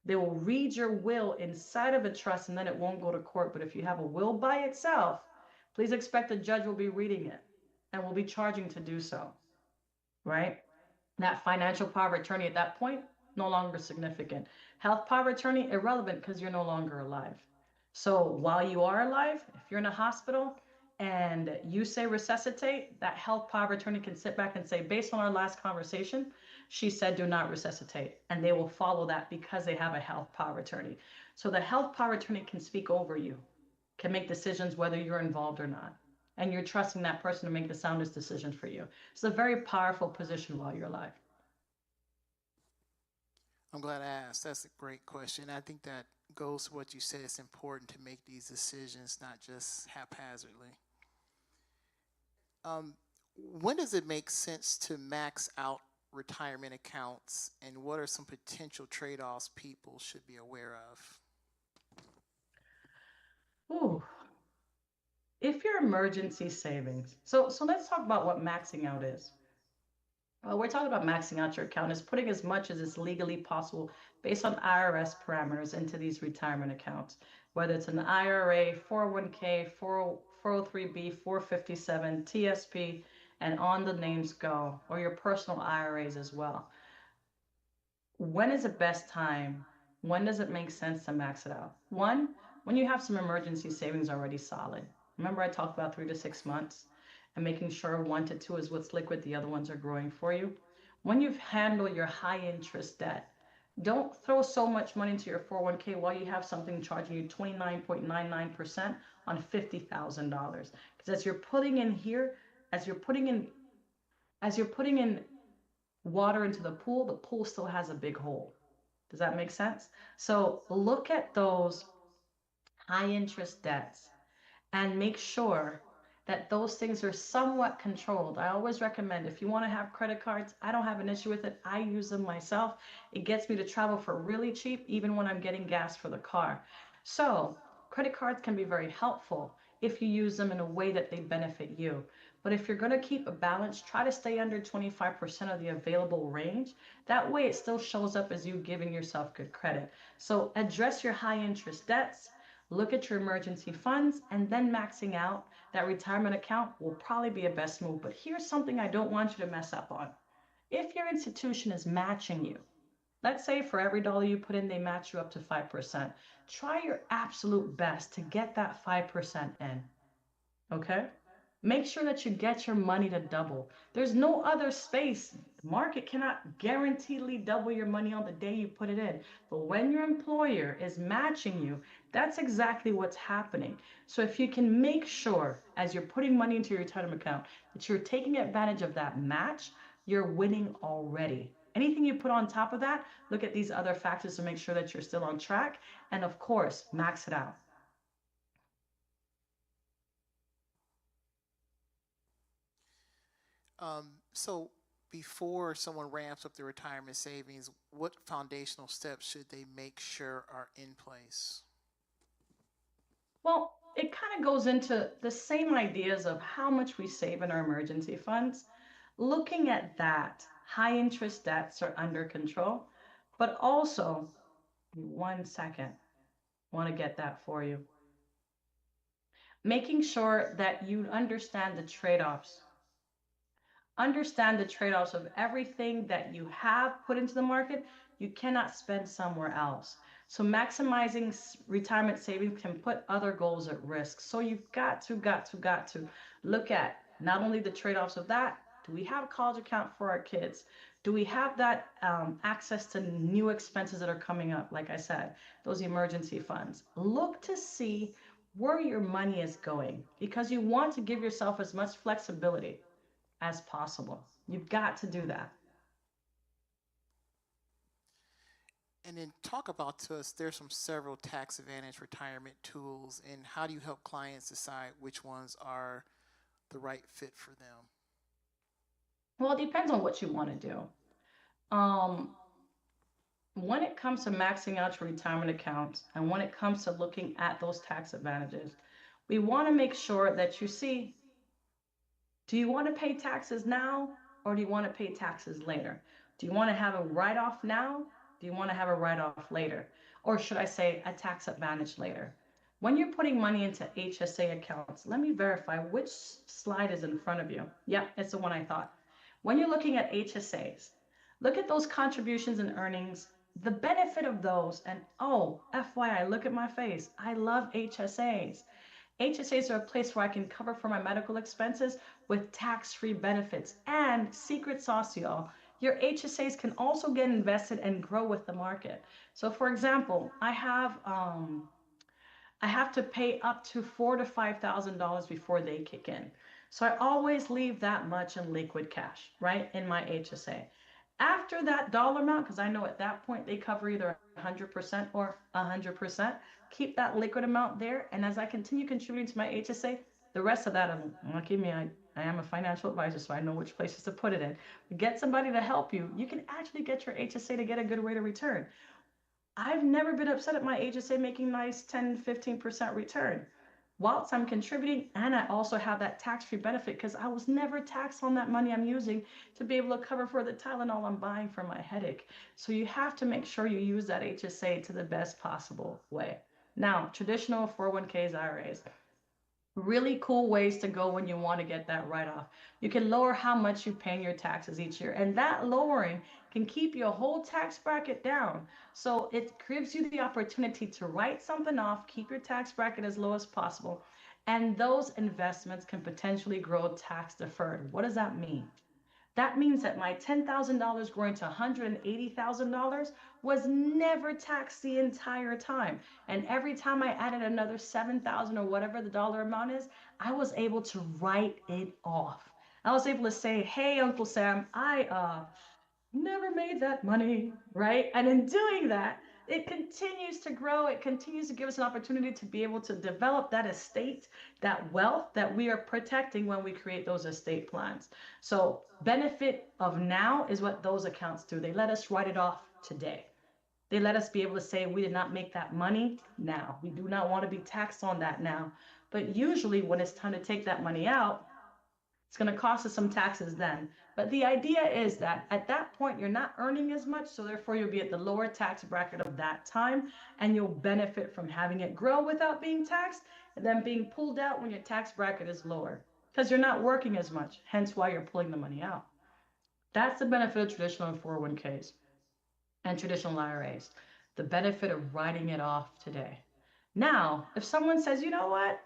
They will read your will inside of a trust and then it won't go to court. But if you have a will by itself, please expect the judge will be reading it and will be charging to do so, right? That financial power of attorney at that point, no longer significant. Health power of attorney, irrelevant because you're no longer alive. So while you are alive, if you're in a hospital and you say resuscitate, that health power of attorney can sit back and say, based on our last conversation, she said do not resuscitate. And they will follow that because they have a health power of attorney. So the health power of attorney can speak over you, can make decisions whether you're involved or not. And you're trusting that person to make the soundest decision for you. It's a very powerful position while you're alive. I'm glad I asked. That's a great question. I think that goes to what you said. It's important to make these decisions, not just haphazardly. Um, when does it make sense to max out retirement accounts, and what are some potential trade offs people should be aware of? Ooh, if your emergency savings. So let's talk about what maxing out is. Well, we're talking about maxing out your account is putting as much as is legally possible based on IRS parameters into these retirement accounts, whether it's an IRA, 401k, 403b, 457, TSP, and on the names go, or your personal IRAs as well. When is the best time? When does it make sense to max it out? One, when you have some emergency savings already solid. Remember I talked about 3 to 6 months and making sure 1 to 2 is what's liquid, the other ones are growing for you. When you've handled your high interest debt, don't throw so much money into your 401k while you have something charging you 29.99% on $50,000. Because as you're putting in here, as you're putting in, as you're putting in water into the pool still has a big hole. Does that make sense? So look at those high interest debts and make sure that those things are somewhat controlled. I always recommend if you want to have credit cards, I don't have an issue with it. I use them myself. It gets me to travel for really cheap, even when I'm getting gas for the car. So credit cards can be very helpful if you use them in a way that they benefit you. But if you're going to keep a balance, try to stay under 25% of the available range. That way it still shows up as you giving yourself good credit. So address your high interest debts, look at your emergency funds, and then maxing out that retirement account will probably be a best move. But here's something I don't want you to mess up on. If your institution is matching you, let's say for every dollar you put in, they match you up to 5%. Try your absolute best to get that 5% in. Okay? Make sure that you get your money to double. There's no other space. The market cannot guaranteedly double your money on the day you put it in. But when your employer is matching you, that's exactly what's happening. So if you can make sure as you're putting money into your retirement account that you're taking advantage of that match, you're winning already. Anything you put on top of that, look at these other factors to make sure that you're still on track. And of course, max it out. So before someone ramps up their retirement savings, what foundational steps should they make sure are in place? Well, it kind of goes into the same ideas of how much we save in our emergency funds. Looking at that, high interest debts are under control, but also, 1 second, want to get that for you. Making sure that you understand the trade offs. Understand the trade offs of everything that you have put into the market, you cannot spend somewhere else. So, maximizing retirement savings can put other goals at risk. So, you've got to look at not only the trade offs of that. Do we have a college account for our kids? Do we have that access to new expenses that are coming up? Like I said, those emergency funds. Look to see where your money is going because you want to give yourself as much flexibility as possible. You've got to do that. And then talk about to us, there's some several tax advantage retirement tools, and how do you help clients decide which ones are the right fit for them? Well, it depends on what you want to do. Um, when it comes to maxing out your retirement accounts and when it comes to looking at those tax advantages, we want to make sure that you see, do you want to pay taxes now or do you want to pay taxes later? Do you want to have a write off now? Do you want to have a write off later? Or should I say a tax advantage later? When you're putting money into HSA accounts, let me verify which slide is in front of you. Yeah, it's the one I thought. When you're looking at HSAs, look at those contributions and earnings, the benefit of those, and oh, FYI, look at my face. I love HSAs. HSAs are a place where I can cover for my medical expenses with tax-free benefits. And secret sauce, y'all, your HSAs can also get invested and grow with the market. So for example, I have to pay up to $4,000 to $5,000 before they kick in. So I always leave that much in liquid cash, right, in my HSA. After that dollar amount, because I know at that point they cover either 100% or 100%, keep that liquid amount there. And as I continue contributing to my HSA, the rest of that, lucky me, I am a financial advisor, so I know which places to put it in. Get somebody to help you. You can actually get your HSA to get a good rate of return. I've never been upset at my HSA making nice 10, 15% return whilst I'm contributing. And I also have that tax-free benefit because I was never taxed on that money I'm using to be able to cover for the Tylenol I'm buying for my headache. So you have to make sure you use that HSA to the best possible way. Now, traditional 401ks, IRAs, really cool ways to go when you want to get that write off. You can lower how much you pay in your taxes each year, and that lowering can keep your whole tax bracket down. So it gives you the opportunity to write something off, keep your tax bracket as low as possible, and those investments can potentially grow tax deferred. What does that mean? That means that my $10,000 growing to $180,000 was never taxed the entire time. And every time I added another 7,000 or whatever the dollar amount is, I was able to write it off. I was able to say, hey, Uncle Sam, I never made that money, right? And in doing that, it continues to grow. It continues to give us an opportunity to be able to develop that estate, that wealth that we are protecting when we create those estate plans. So, benefit of now is what those accounts do. They let us write it off today. They let us be able to say we did not make that money now. We do not want to be taxed on that now. But usually, when it's time to take that money out, it's going to cost us some taxes then. But the idea is that at that point, you're not earning as much. So therefore, you'll be at the lower tax bracket of that time. And you'll benefit from having it grow without being taxed and then being pulled out when your tax bracket is lower because you're not working as much. Hence why you're pulling the money out. That's the benefit of traditional 401ks and traditional IRAs. The benefit of writing it off today. Now, if someone says, you know what?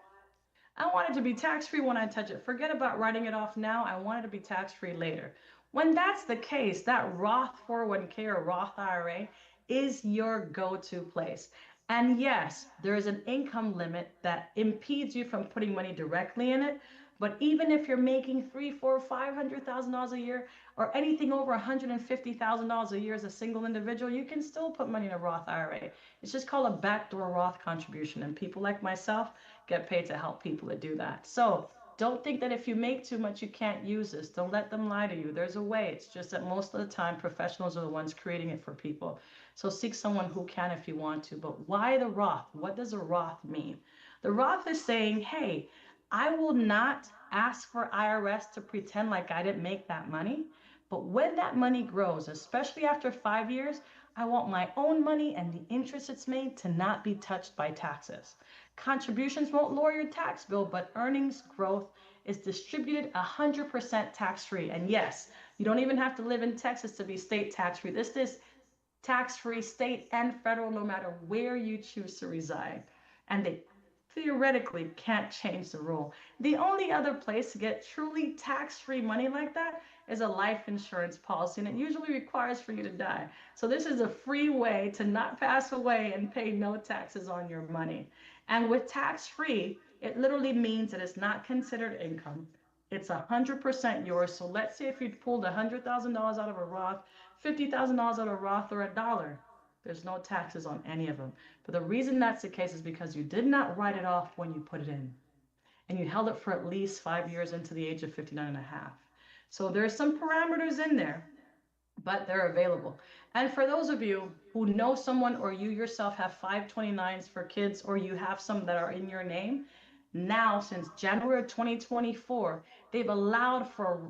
I want it to be tax-free when I touch it. Forget about writing it off now. I want it to be tax-free later. When that's the case, that Roth 401k or Roth IRA is your go-to place. And yes, there is an income limit that impedes you from putting money directly in it. But even if you're making three, four, $500,000 a year, or anything over $150,000 a year as a single individual, you can still put money in a Roth IRA. It's just called a backdoor Roth contribution, and people like myself get paid to help people to do that. So don't think that if you make too much, you can't use this. Don't let them lie to you. There's a way. It's just that most of the time, professionals are the ones creating it for people. So seek someone who can if you want to. But why the Roth? What does a Roth mean? The Roth is saying, hey, I will not ask for IRS to pretend like I didn't make that money. But when that money grows, especially after 5 years, I want my own money and the interest it's made to not be touched by taxes. Contributions won't lower your tax bill, but earnings growth is distributed 100% tax free. And yes, you don't even have to live in Texas to be state tax free. This is tax free state and federal, no matter where you choose to reside. And they theoretically can't change the rule. The only other place to get truly tax-free money like that is a life insurance policy, and it usually requires for you to die. So this is a free way to not pass away and pay no taxes on your money. And with tax-free, it literally means that it's not considered income. It's 100% yours. So let's say if you pulled $100,000 out of a Roth, $50,000 out of a Roth, or a dollar, there's no taxes on any of them. But the reason that's the case is because you did not write it off when you put it in. And you held it for at least 5 years into the age of 59 and a half. So there's some parameters in there, but they're available. And for those of you who know someone or you yourself have 529s for kids, or you have some that are in your name, now since January of 2024, they've allowed for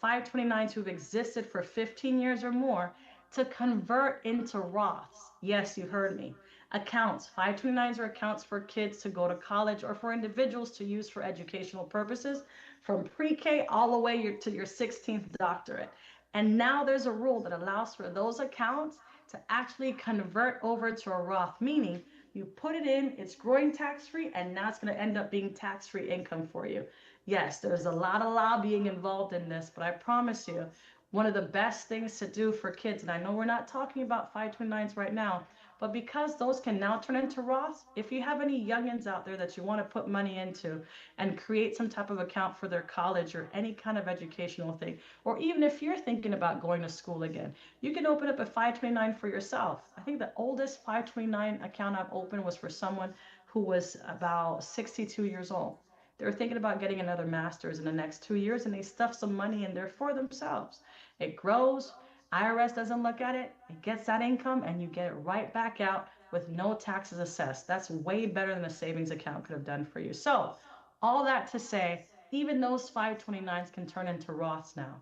529s who've existed for 15 years or more to convert into Roths. Yes, you heard me. Accounts, 529s are accounts for kids to go to college or for individuals to use for educational purposes from pre-K all the way to your 16th doctorate. And now there's a rule that allows for those accounts to actually convert over to a Roth, meaning you put it in, it's growing tax-free, and now it's going to end up being tax-free income for you. Yes, there's a lot of lobbying involved in this, but I promise you, one of the best things to do for kids, and I know we're not talking about 529s right now, but because those can now turn into Roths, if you have any youngins out there that you want to put money into and create some type of account for their college or any kind of educational thing, or even if you're thinking about going to school again, you can open up a 529 for yourself. I think the oldest 529 account I've opened was for someone who was about 62 years old. They were thinking about getting another master's in the next 2 years, and they stuffed some money in there for themselves. It grows. IRS doesn't look at it. It gets that income, and you get it right back out with no taxes assessed. That's way better than a savings account could have done for you. So, all that to say, even those 529s can turn into Roths now.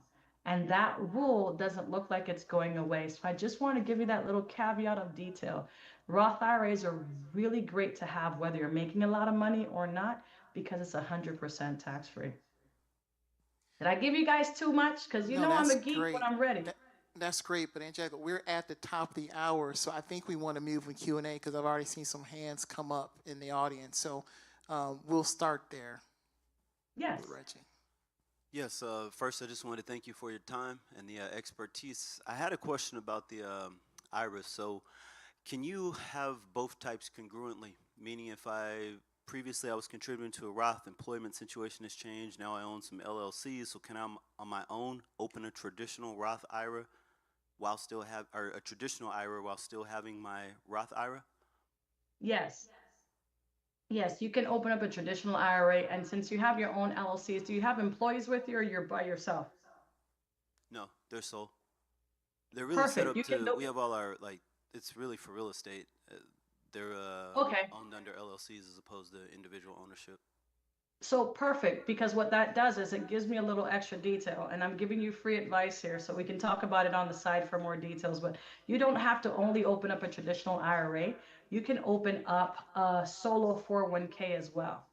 And that rule doesn't look like it's going away. So I just want to give you that little caveat of detail. Roth IRAs are really great to have whether you're making a lot of money or not, because it's 100% tax free. Did I give you guys too much? Because you No, know I'm that's a geek when great. I'm ready. That, that's great. But Angelica, we're at the top of the hour, so I think we want to move in Q&A because I've already seen some hands come up in the audience. So we'll start there Yes. with Reggie. Yes, first I just wanted to thank you for your time and the expertise. I had a question about the IRAs. So, can you have both types congruently? Meaning, if previously I was contributing to a Roth, employment situation has changed. Now I own some LLCs. So, can I on my own open a traditional Roth IRA while still or a traditional IRA while still having my Roth IRA? Yes. Yes, you can open up a traditional IRA. And since you have your own LLCs, do you have employees with you or you're by yourself? No, they're sole. They're really set Perfect. up You can to. do. We have all our like. It's really for real estate. They're Okay. owned under LLCs as opposed to individual ownership. So perfect, because what that does is it gives me a little extra detail, and I'm giving you free advice here, so we can talk about it on the side for more details. But you don't have to only open up a traditional IRA. You can open up a solo 401k as well.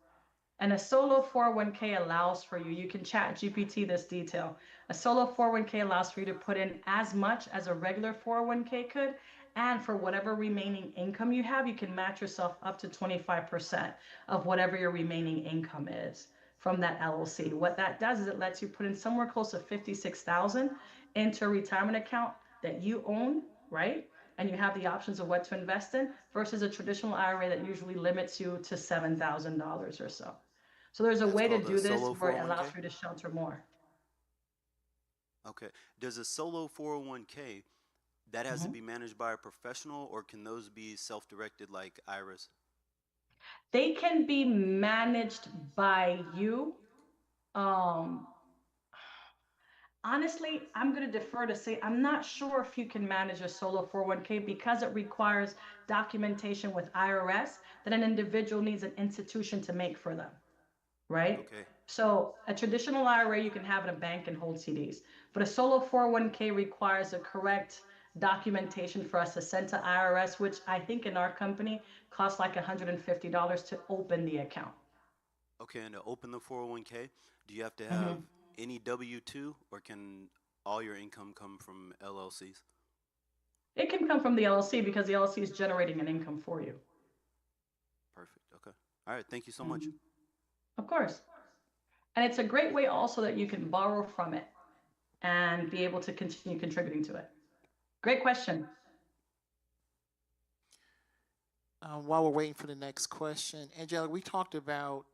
And a solo 401k allows for you, you can chat GPT this detail. A solo 401k allows for you to put in as much as a regular 401k could. And for whatever remaining income you have, you can match yourself up to 25% of whatever your remaining income is from that LLC. What that does is it lets you put in somewhere close to 56,000 into a retirement account that you own, right? And you have the options of what to invest in versus a traditional IRA that usually limits you to $7,000 or so. So there's a That's way to called a do this solo where it allows 401k? for you to shelter more. Okay. Does a solo 401k that has to Mhm. be managed by a professional, or can those be self-directed like IRAs? They can be managed by you. Um, Honestly, I'm going to defer to say I'm not sure if you can manage a solo 401k because it requires documentation with IRS that an individual needs an institution to make for them, right? Okay. So a traditional IRA you can have in a bank and hold CDs, but a solo 401k requires a correct documentation for us to send to IRS, which I think in our company costs like $150 to open the account. Okay, and to open the 401k, do you have to have Mhm. any W-2, or can all your income come from LLCs? It can come from the LLC because the LLC is generating an income for you. Perfect. Okay. All right. Thank you so much. Mhm. Of course. And it's a great way also that you can borrow from it and be able to continue contributing to it. Great question. While we're waiting for the next question, Angela, we talked about,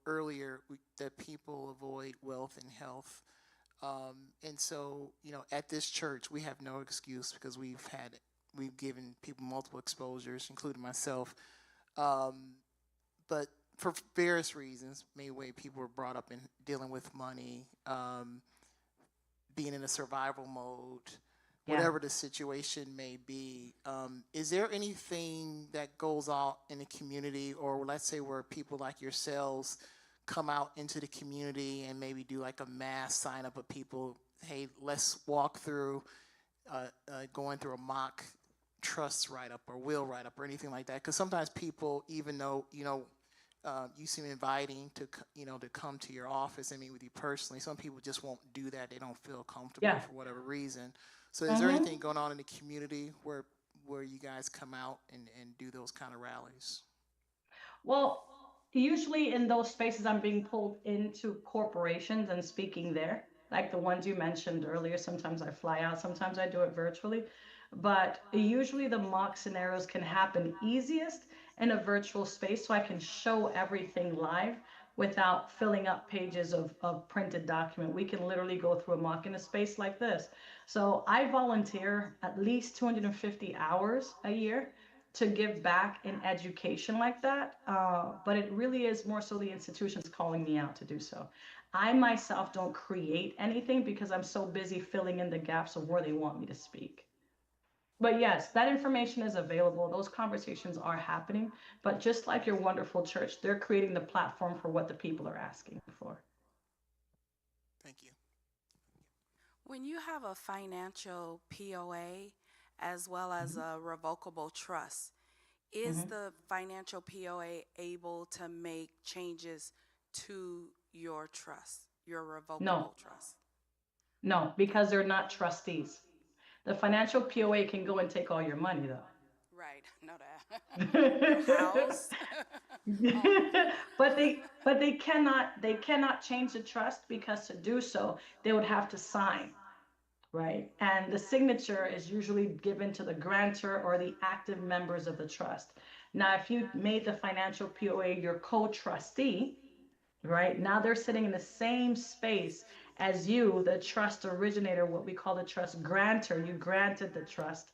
earlier that people avoid wealth and health. And so, at this church, we have no excuse because we've given people multiple exposures, including myself. Um, but for various reasons, maybe way people were brought up in dealing with money, being in a survival mode, Yeah. whatever the situation may be. Is there anything that goes on in the community, or let's say where people like yourselves come out into the community and maybe do like a mass sign up of people? Hey, let's walk through going through a mock trust write up or will write up or anything like that. Because sometimes people, even though you seem inviting to come to your office and meet with you personally. Some people just won't do that. They don't feel comfortable Yeah. for whatever reason. So is there Mm-hmm. anything going on in the community where you guys come out and do those kind of rallies? Well, usually in those spaces, I'm being pulled into corporations and speaking there, like the ones you mentioned earlier. Sometimes I fly out, sometimes I do it virtually. But usually the mock scenarios can happen easiest in a virtual space so I can show everything live without filling up pages of printed document. We can literally go through a mock in a space like this. So I volunteer at least 250 hours a year to give back in education like that. But it really is more so the institutions calling me out to do so. I myself don't create anything because I'm so busy filling in the gaps of where they want me to speak. But yes, that information is available. Those conversations are happening. But just like your wonderful church, they're creating the platform for what the people are asking for. Thank you. When you have a financial POA as well as a revocable trust, is Mhm. the financial POA able to make changes to your trust, your No, revocable trust? no, because they're not trustees. The financial POA can go and take all your money though. Right, know that. Your house. Oh, but they cannot change the trust because to do so they would have to sign, right? And the signature is usually given to the grantor or the active members of the trust. Now if you made the financial POA your co-trustee, right? Now they're sitting in the same space as you, the trust originator, what we call the trust grantor. You granted the trust.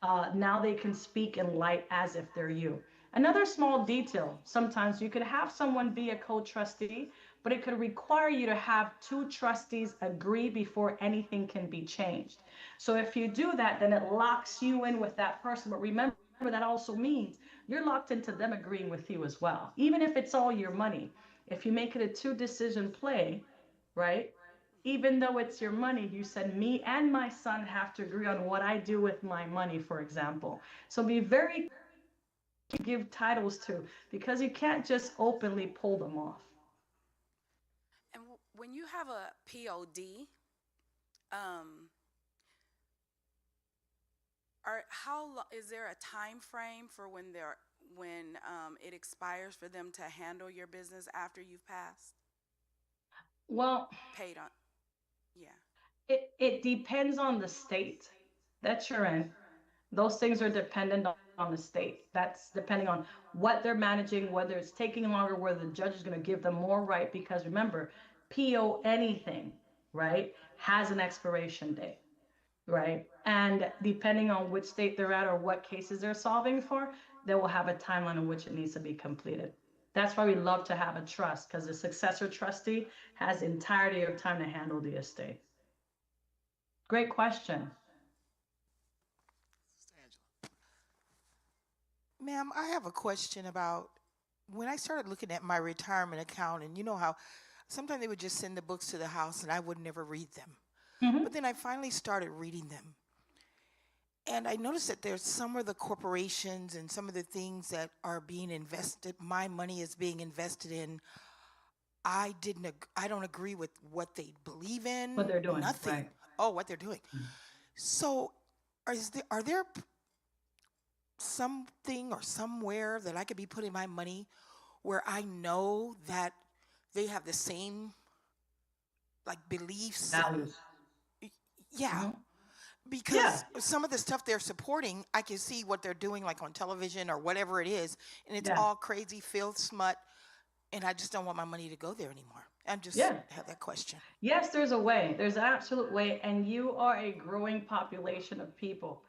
Now they can speak in light as if they're you. Another small detail, sometimes you could have someone be a co-trustee, but it could require you to have two trustees agree before anything can be changed. So if you do that, then it locks you in with that person. But remember, that also means you're locked into them agreeing with you as well, even if it's all your money. If you make it a two decision play, right? Even though it's your money, you said me and my son have to agree on what I do with my money, for example. So be very give titles to because you can't just openly pull them off. and when you have a POD, um, is there a time frame for when it expires for them to handle your business after you've passed? Well, Paid on, yeah. it depends on the state that you're in. Those things are dependent on the state. That's depending on what they're managing, whether it's taking longer, whether the judge is going to give them more right. Because remember, PO anything, right, has an expiration date, right? And depending on which state they're at or what cases they're solving for, they will have a timeline in which it needs to be completed. That's why we love to have a trust, because the successor trustee has the entirety of time to handle the estate. Great question. Sister Angela. Ma'am, I have a question about when I started looking at my retirement account, and you know how sometimes they would just send the books to the house and I would never read them. Mhm. But then I finally started reading them. And I noticed that there's some of the corporations and some of the things that are being invested, my money is being invested in. I don't agree with what they believe in. What they're doing, Nothing. right. Oh, what they're doing. So are there something or somewhere that I could be putting my money where I know that they have the same like beliefs? Values. Yeah. Mhm. Because some of the stuff they're supporting, I can see what they're doing like on television or whatever it is, and it's Yeah. all crazy, filth, smut, and I just don't want my money to go there anymore. I'm just Yeah. have that question. Yes, there's a way. There's an absolute way, and you are a growing population of people.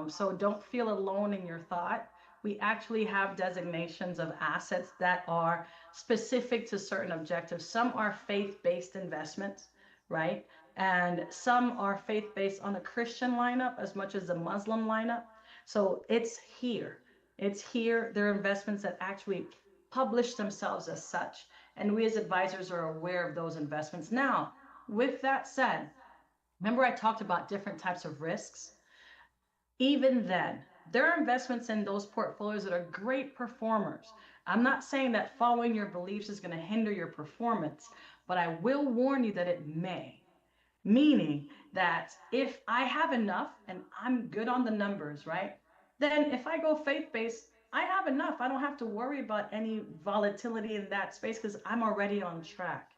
So don't feel alone in your thought. We actually have designations of assets that are specific to certain objectives. Some are faith-based investments, right? And some are faith-based on a Christian lineup as much as a Muslim lineup. So it's here. It's here. There are investments that actually publish themselves as such. And we as advisors are aware of those investments. Now, with that said, remember I talked about different types of risks? Even then, there are investments in those portfolios that are great performers. I'm not saying that following your beliefs is going to hinder your performance, but I will warn you that it may. Meaning that if I have enough and I'm good on the numbers, right? Then if I go faith based, I have enough. I don't have to worry about any volatility in that space because I'm already on track.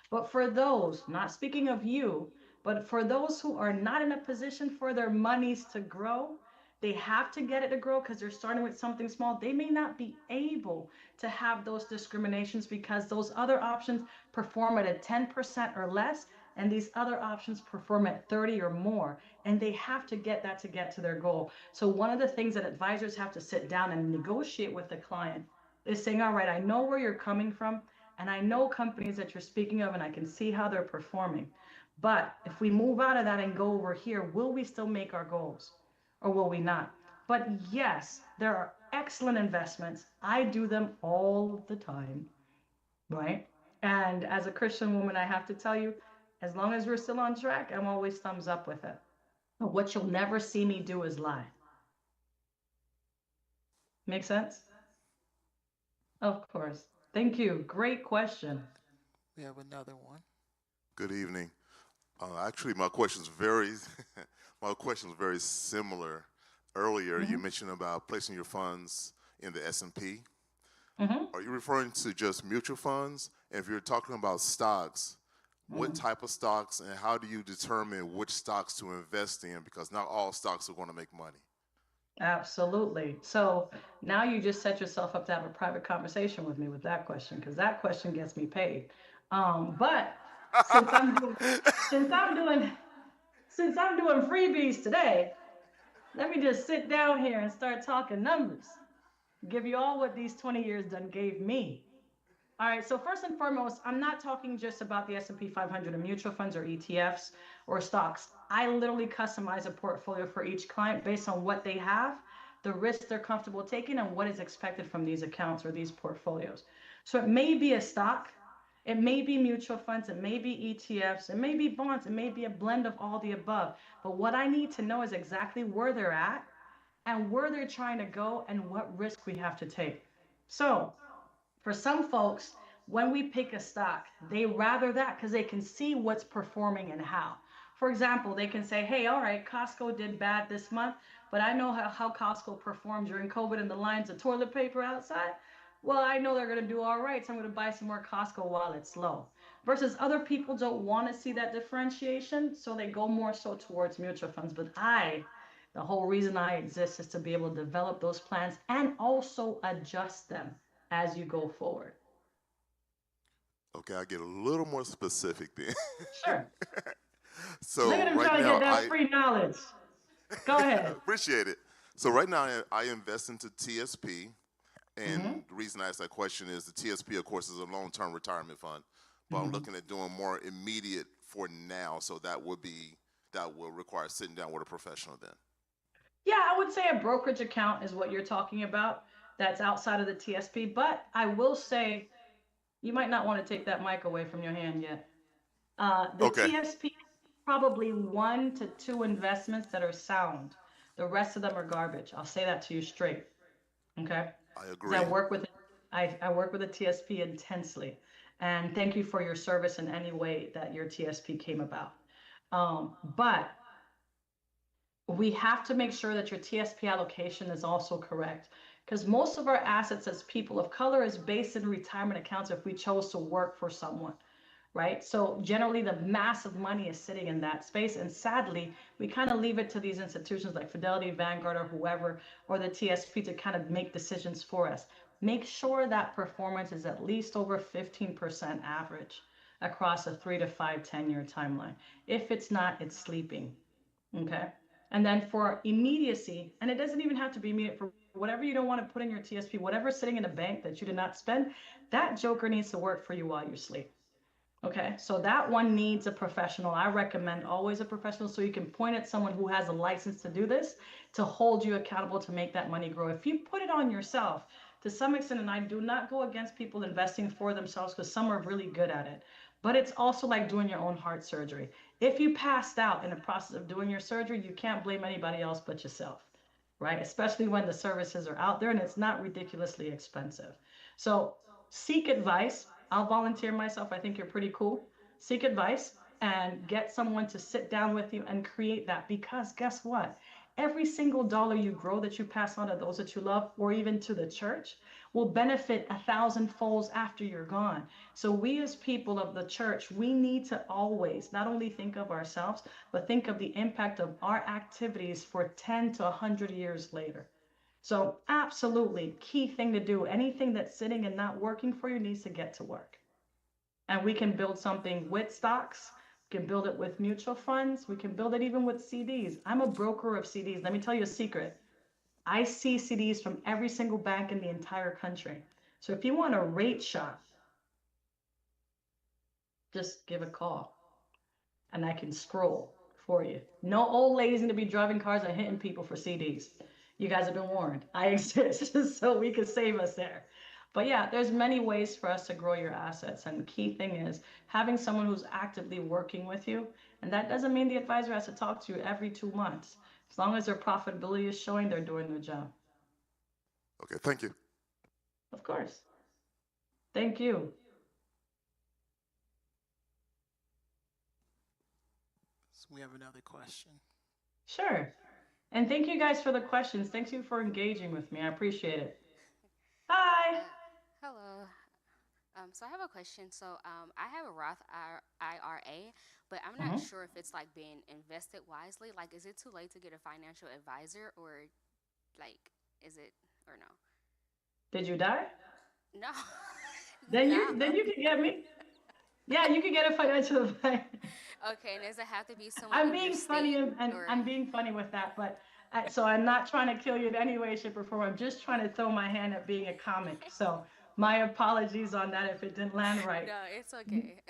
But for those, not speaking of you, but for those who are not in a position for their monies to grow, they have to get it to grow because they're starting with something small. They may not be able to have those discriminations because those other options perform at a 10% or less, and these other options perform at 30 or more, and they have to get that to get to their goal. So one of the things that advisors have to sit down and negotiate with the client is saying, all right, I know where you're coming from, and I know companies that you're speaking of, and I can see how they're performing. But if we move out of that and go over here, will we still make our goals or will we not? But yes, there are excellent investments. I do them all the time, right? And as a Christian woman, I have to tell you, as long as we're still on track, I'm always thumbs up with it. But what you'll never see me do is lie. Make sense? Of course. Thank you. Great question. We have another one. Good evening. Actually, my question's very, my question was very similar. Earlier, you mentioned about placing your funds in the S&P. Mm-hmm. Are you referring to just mutual funds? And if you're talking about stocks, what type of stocks and how do you determine which stocks to invest in? Because not all stocks are going to make money. Absolutely. So now you just set yourself up to have a private conversation with me with that question, because that question gets me paid. But since I'm doing, since I'm doing, since I'm doing freebies today, let me just sit down here and start talking numbers. Give you all what these 20 years done gave me. All right, so first and foremost, I'm not talking just about the S&P 500 and mutual funds or ETFs or stocks. I literally customize a portfolio for each client based on what they have, the risk they're comfortable taking, and what is expected from these accounts or these portfolios. So it may be a stock, it may be mutual funds, it may be ETFs, it may be bonds, it may be a blend of all the above. But what I need to know is exactly where they're at and where they're trying to go and what risk we have to take. So for some folks, when we pick a stock, they rather that because they can see what's performing and how. For example, they can say, hey, all right, Costco did bad this month, but I know how Costco performed during COVID and the lines of toilet paper outside. Well, I know they're going to do all right, so I'm going to buy some more Costco while it's low. Versus other people don't want to see that differentiation, so they go more so towards mutual funds. But I The whole reason I exist is to be able to develop those plans and also adjust them as you go forward. Okay, I get a little more specific then. Sure. Look So at him right trying to now, get that I free knowledge. Go ahead. appreciate it. So right now, I invest into TSP, and Mm-hmm. the reason I ask that question is the TSP, of course, is a long-term retirement fund, but Mm-hmm. I'm looking at doing more immediate for now. So that will require sitting down with a professional then. Yeah, I would say a brokerage account is what you're talking about. That's outside of the TSP. But I will say you might not want to take that mic away from your hand yet. The Okay, TSP probably 1 to 2 investments that are sound. The rest of them are garbage. I'll say that to you straight. Okay. I 'Cause agree. I work with the TSP intensely. And thank you for your service in any way that your TSP came about. But we have to make sure that your TSP allocation is also correct. Because most of our assets as people of color is based in retirement accounts if we chose to work for someone, right? So generally the massive money is sitting in that space. And sadly, we kind of leave it to these institutions like Fidelity, Vanguard, or whoever, or the TSP to kind of make decisions for us. Make sure that performance is at least over 15% average across a 3 to 5, 10-year timeline. If it's not, it's sleeping. Okay. And then for immediacy, and it doesn't even have to be immediate, for whatever you don't want to put in your TSP, whatever's sitting in the bank that you did not spend, that joker needs to work for you while you sleep. Okay, so that one needs a professional. I recommend always a professional so you can point at someone who has a license to do this to hold you accountable to make that money grow. If you put it on yourself, to some extent, and I do not go against people investing for themselves because some are really good at it, but it's also like doing your own heart surgery. If you passed out in the process of doing your surgery, you can't blame anybody else but yourself, right? Especially when the services are out there and it's not ridiculously expensive. So seek advice. I'll volunteer myself. I think you're pretty cool. Seek advice and get someone to sit down with you and create that, because guess what? Every single dollar you grow that you pass on to those that you love, or even to the church, will benefit 1,000 folds after you're gone. So we as people of the church, we need to always not only think of ourselves, but think of the impact of our activities for 10 to 100 years later. So absolutely, key thing to do. Anything that's sitting and not working for you needs to get to work. And we can build something with stocks. We can build it with mutual funds. We can build it even with CDs. I'm a broker of CDs. Let me tell you a secret. I see CDs from every single bank in the entire country. So if you want a rate shop, just give a call and I can scroll for you. No old ladies need to be driving cars and hitting people for CDs. You guys have been warned. I exist, so we can save us there. But yeah, there's many ways for us to grow your assets. And the key thing is having someone who's actively working with you. And that doesn't mean the advisor has to talk to you every 2 months. As long as their profitability is showing, they're doing their job. Okay, thank you. Of course. Thank you. So we have another question. Sure. And thank you guys for the questions. Thank you for engaging with me. I appreciate it. Hi. Hello. So I have a question. So I have a Roth IRA, but I'm not Mhm. sure if it's like being invested wisely. Like, is it too late to get a financial advisor, or like, is it or no? Did you die? No, Then you can get me. Yeah, you can get a financial advisor. Okay, and does it have to be someone I'm in your being funny state, and or I'm being funny with that, but so I'm not trying to kill you in any way, shape, or form. I'm just trying to throw my hand at being a comic. So my apologies on that if it didn't land right. no? It's okay.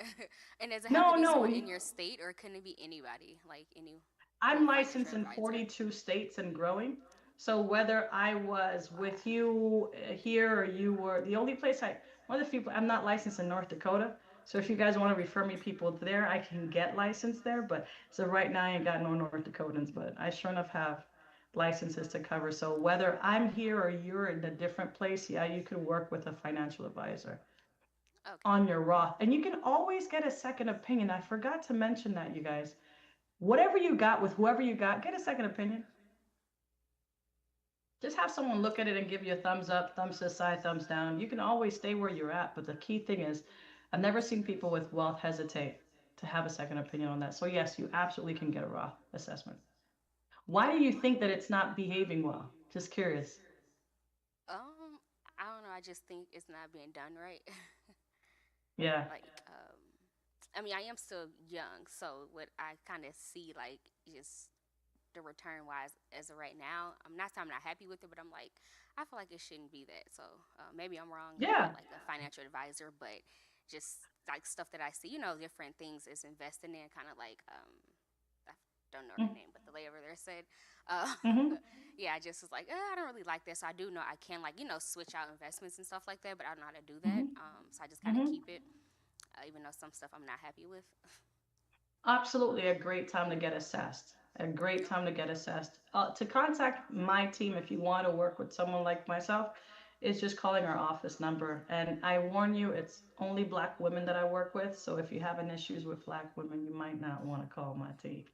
And does it have to No, be no, someone in your state, or can it be anybody, like any I'm financial licensed in advisor? 42 states and growing. So whether I was with you here or you were, the only place one of the people, I'm not licensed in North Dakota. So if you guys want to refer me people there, I can get licensed there. But so right now I ain't got no North Dakotans, but I sure enough have licenses to cover. So whether I'm here or you're in a different place, yeah, you could work with a financial advisor Okay. on your Roth. And you can always get a second opinion. I forgot to mention that, you guys. Whatever you got with whoever you got, get a second opinion. Just have someone look at it and give you a thumbs up, thumbs to the side, thumbs down. You can always stay where you're at, but the key thing is, I've never seen people with wealth hesitate to have a second opinion on that. So yes, you absolutely can get a Roth assessment. Why do you think that it's not behaving well? Just curious. I don't know. I just think it's not being done right. Yeah. Like, I mean, I am still young, so what I kind of see, like, just the return wise as of right now, I'm not saying I'm not happy with it, but I'm like, I feel like it shouldn't be that. So maybe I'm wrong. I'm Yeah. not like a financial advisor, but just like stuff that I see, different things is investing in, kind of like I don't know her name, but the lady over there said, uh, Mm-hmm. yeah, I just was like, I don't really like this. So I do know I can, like, switch out investments and stuff like that, but I don't know how to do that. Mm-hmm. So I just kind of Mm-hmm. keep it, even though some stuff I'm not happy with. Absolutely a great time to get assessed. A great time to get assessed. To contact my team if you want to work with someone like myself, is just calling our office number. And I warn you, it's only Black women that I work with. So if you have an issues with Black women, you might not want to call my team.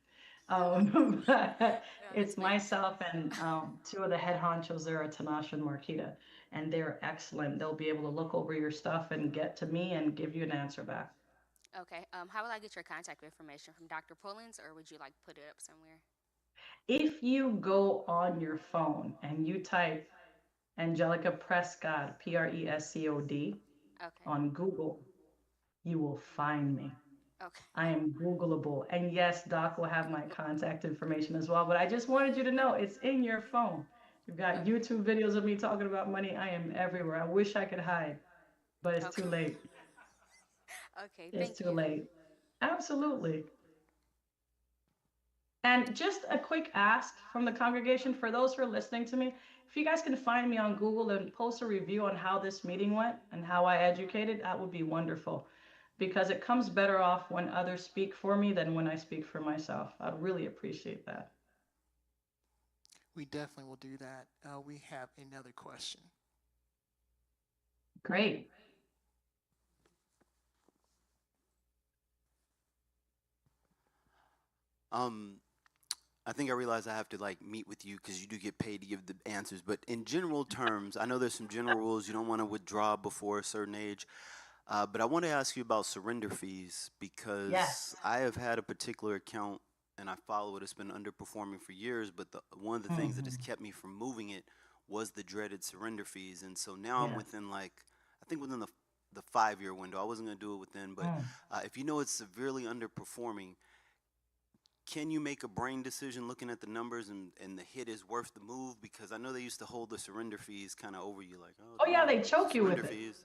But Yeah, that's it's fair. myself and two of the head honchos there are Tanasha and Marquita, and they're excellent. They'll be able to look over your stuff and get to me and give you an answer back. Okay. How will I get your contact information from Dr. Pullins, or would you like put it up somewhere? If you go on your phone and you type Angelica Prescott, Prescod, Okay. on Google, you will find me. Okay. I am Googleable. And yes, Doc will have my contact information as well. But I just wanted you to know it's in your phone. You've got Okay. YouTube videos of me talking about money. I am everywhere. I wish I could hide, but it's too Okay. late. Okay. It's Thank too you. late. Absolutely. And just a quick ask from the congregation for those who are listening to me, if you guys can find me on Google and post a review on how this meeting went and how I educated, that would be wonderful. Because it comes better off when others speak for me than when I speak for myself. I'd really appreciate that. We definitely will do that. We have another question. Great. Um, I think I realize I have to like meet with you because you do get paid to give the answers. But in general terms, I know there's some general rules. You don't want to withdraw before a certain age. But I want to ask you about surrender fees because Yes. I have had a particular account and I follow it. It's been underperforming for years, but one of the things that has Mhm. kept me from moving it was the dreaded surrender fees. And so now I'm Yeah. within like, I think within the 5 year window. I wasn't going to do it within, but Mm. if you know it's severely underperforming, can you make a brain decision looking at the numbers and the hit is worth the move? Because I know they used to hold the surrender fees kind of over you, like, oh, Oh yeah, don't they choke you surrender with it. fees.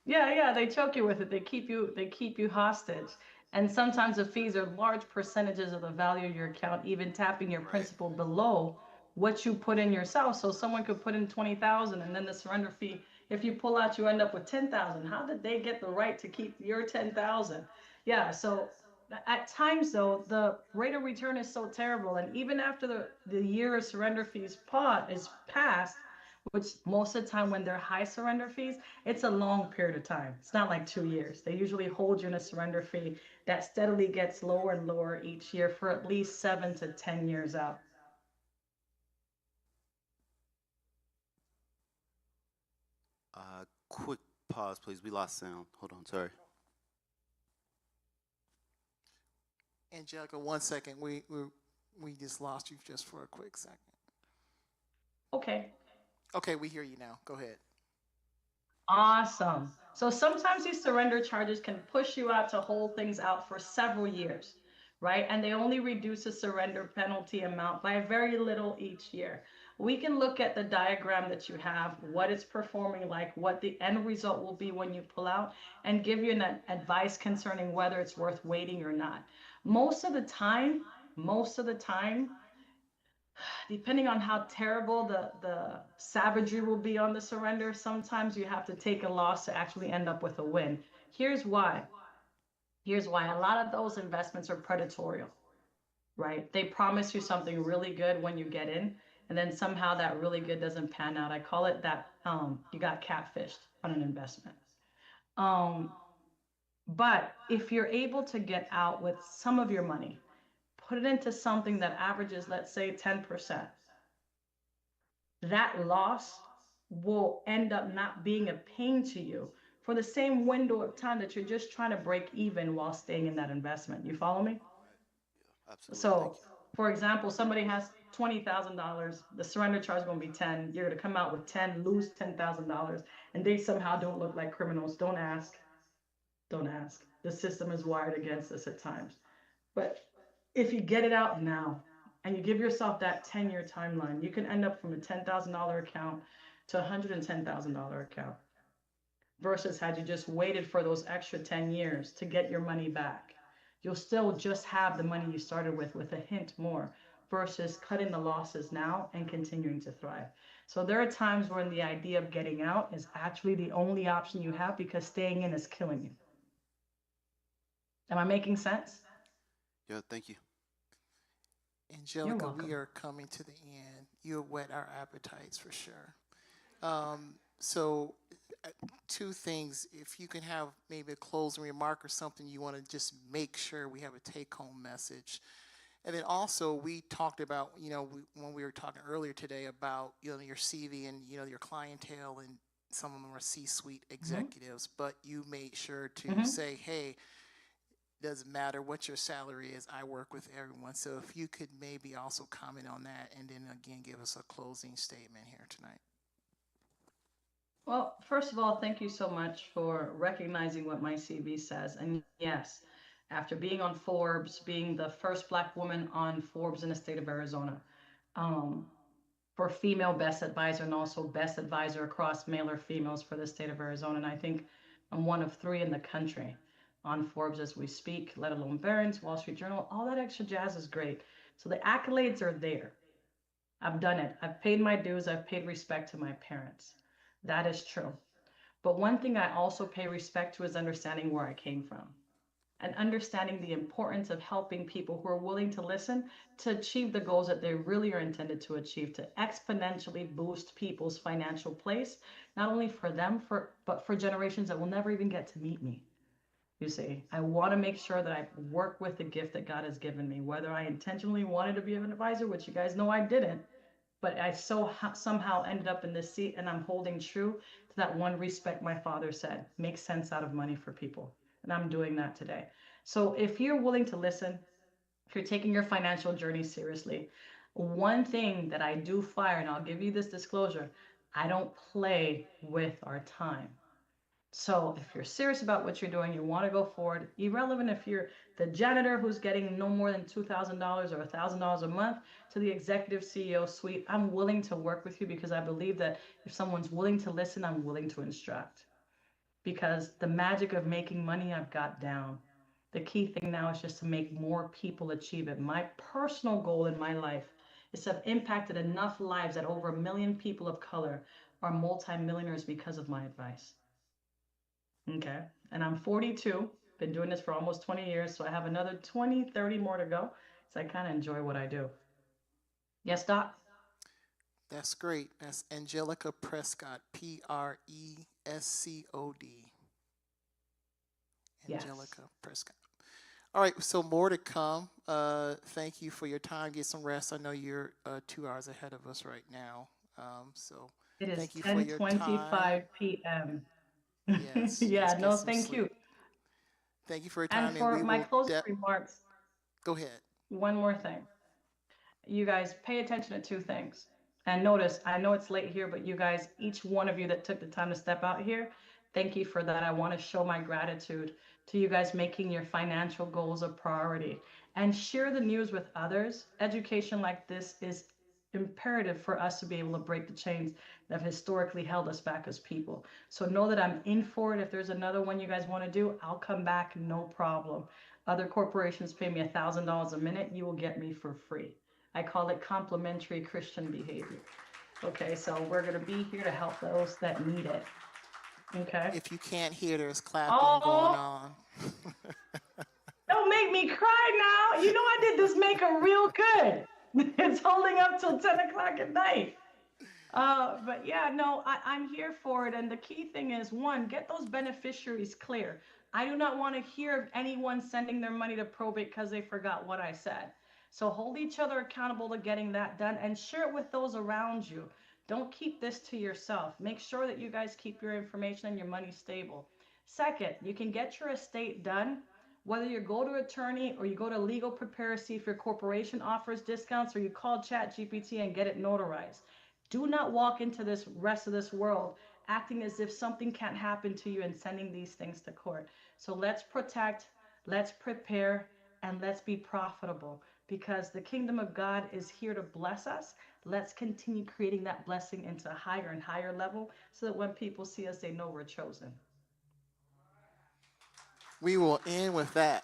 Yeah, yeah, they choke you with it. They keep you hostage. And sometimes the fees are large percentages of the value of your account, even tapping your Right. principal below what you put in yourself. So someone could put in 20,000 and then the surrender fee, if you pull out, you end up with 10,000. How did they get the right to keep your 10,000? Yeah, so at times though, the rate of return is so terrible. And even after the year of surrender fees pot is passed, which most of the time when they're high surrender fees, it's a long period of time. It's not like 2 years. They usually hold you in a surrender fee that steadily gets lower and lower each year for at least 7 to 10 years out. Quick pause, please. We lost sound. Hold on, sorry. Angelica, 1 second. We just lost you just for a quick second. Okay, Okay, we hear you now. Go ahead. awesome. So sometimes these surrender charges can push you out to hold things out for several years, right? And they only reduce the surrender penalty amount by very little each year. We can look at the diagram that you have, what it's performing like, what the end result will be when you pull out, and give you an advice concerning whether it's worth waiting or not. Most of the time, most of the time, depending on how terrible the savagery will be on the surrender, sometimes you have to take a loss to actually end up with a win. Here's why. Here's why. A lot of those investments are predatory, right? They promise you something really good when you get in, and then somehow that really good doesn't pan out. I call it that you got catfished on an investment. Um, but if you're able to get out with some of your money, put it into something that averages, let's say, 10%, that loss will end up not being a pain to you for the same window of time that you're just trying to break even while staying in that investment. You follow me? Right. Yeah, absolutely. Thank So, you. for example, somebody has $20,000. The surrender charge is going to be 10. You're going to come out with 10, lose $10,000, and they somehow don't look like criminals. Don't ask. Don't ask. The system is wired against us at times. But if you get it out now and you give yourself that 10-year timeline, you can end up from a $10,000 account to a $110,000 account. Versus had you just waited for those extra 10 years to get your money back, you'll still just have the money you started with a hint more, versus cutting the losses now and continuing to thrive. So there are times when the idea of getting out is actually the only option you have, because staying in is killing you. Am I making sense? Yeah, thank you. Angelica, welcome. we are coming to the end. You have whet our appetites for sure. So, two things. If you can have maybe a closing remark or something you want to just make sure we have a take-home message. And then also, we talked about, when we were talking earlier today about, your CV and, your clientele, and some of them are C-suite executives, but you made sure to say, hey, doesn't matter what your salary is, I work with everyone. So if you could maybe also comment on that, and then again, give us a closing statement here tonight. Well, first of all, thank you so much for recognizing what my CV says. And yes, after being on Forbes, being the first Black woman on Forbes in the state of Arizona, for female best advisor, and also best advisor across male or females for the state of Arizona. And I think I'm one of 3 in the country on Forbes as we speak, let alone Barron's, Wall Street Journal. All that extra jazz is great. So the accolades are there. I've done it. I've paid my dues. I've paid respect to my parents. That is true. But one thing I also pay respect to is understanding where I came from, and understanding the importance of helping people who are willing to listen to achieve the goals that they really are intended to achieve, to exponentially boost people's financial place, not only for them, but for generations that will never even get to meet me. You see, I want to make sure that I work with the gift that God has given me, whether I intentionally wanted to be an advisor, which you guys know I didn't, but I somehow ended up in this seat, and I'm holding true to that one respect my father said, make sense out of money for people. And I'm doing that today. So if you're willing to listen, if you're taking your financial journey seriously, one thing that I do fire, and I'll give you this disclosure, I don't play with our time. So if you're serious about what you're doing, you want to go forward, irrelevant if you're the janitor who's getting no more than $2,000 or $1,000 a month to the executive CEO suite, I'm willing to work with you, because I believe that if someone's willing to listen, I'm willing to instruct. Because the magic of making money, I've got down. The key thing now is just to make more people achieve it. My personal goal in my life is to have impacted enough lives that over 1 million people of color are multimillionaires because of my advice. Okay. And I'm 42, been doing this for almost 20 years. So I have another 20, 30 more to go. So I kind of enjoy what I do. Yes, Doc? That's great. That's Angelica Prescott, Prescod. Yes. Angelica Prescott. All right, so more to come. Thank you for your time. Get some rest. I know you're 2 hours ahead of us right now. So It is thank you for your time. 10:25 p.m. Yes. Yeah, yes, no, get some thank sleep. you. Thank you for your And time, for we my will closing remarks, go ahead. one more thing. You guys pay attention to 2 things. And notice, I know it's late here, but you guys, each one of you that took the time to step out here, thank you for that. I want to show my gratitude to you guys making your financial goals a priority, and share the news with others. Education like this is imperative for us to be able to break the chains that have historically held us back as people. So know that I'm in for it. If there's another one you guys want to do, I'll come back, no problem. Other corporations pay me $1,000 a minute. You will get me for free. I call it complementary Christian behavior. Okay, so we're going to be here to help those that need it. Okay. If you can't hear, there's clapping Oh, going on. don't make me cry now. You know I did this maker real good. It's holding up till 10 o'clock at night. But yeah, no, I'm here for it. And the key thing is, 1, get those beneficiaries clear. I do not want to hear of anyone sending their money to probate because they forgot what I said. So hold each other accountable to getting that done, and share it with those around you. Don't keep this to yourself. Make sure that you guys keep your information and your money stable. 2nd, you can get your estate done Whether you go to attorney or you go to legal prepare, see if your corporation offers discounts, or you call ChatGPT and get it notarized. Do not walk into this rest of this world acting as if something can't happen to you and sending these things to court. So let's protect, let's prepare, and let's be profitable, because the kingdom of God is here to bless us. Let's continue creating that blessing into a higher and higher level so that when people see us, they know we're chosen. We will end with that.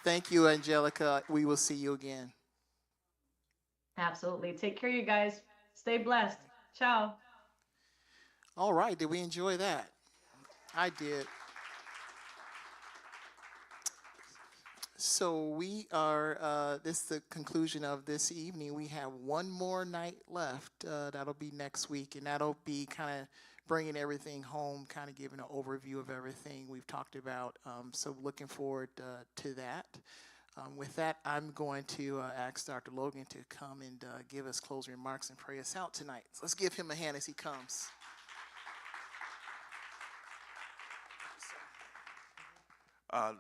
Thank you, Angelica. We will see you again. Absolutely. Take care, you guys. Stay blessed. Ciao. All right, did we enjoy that? I did. So we are, this is the conclusion of this evening. We have one more night left. That'll be next week, and that'll be kind of bringing everything home, kind of giving an overview of everything we've talked about. So looking forward to that. With that, I'm going to ask Dr. Logan to come and give us closing remarks and pray us out tonight. So let's give him a hand as he comes.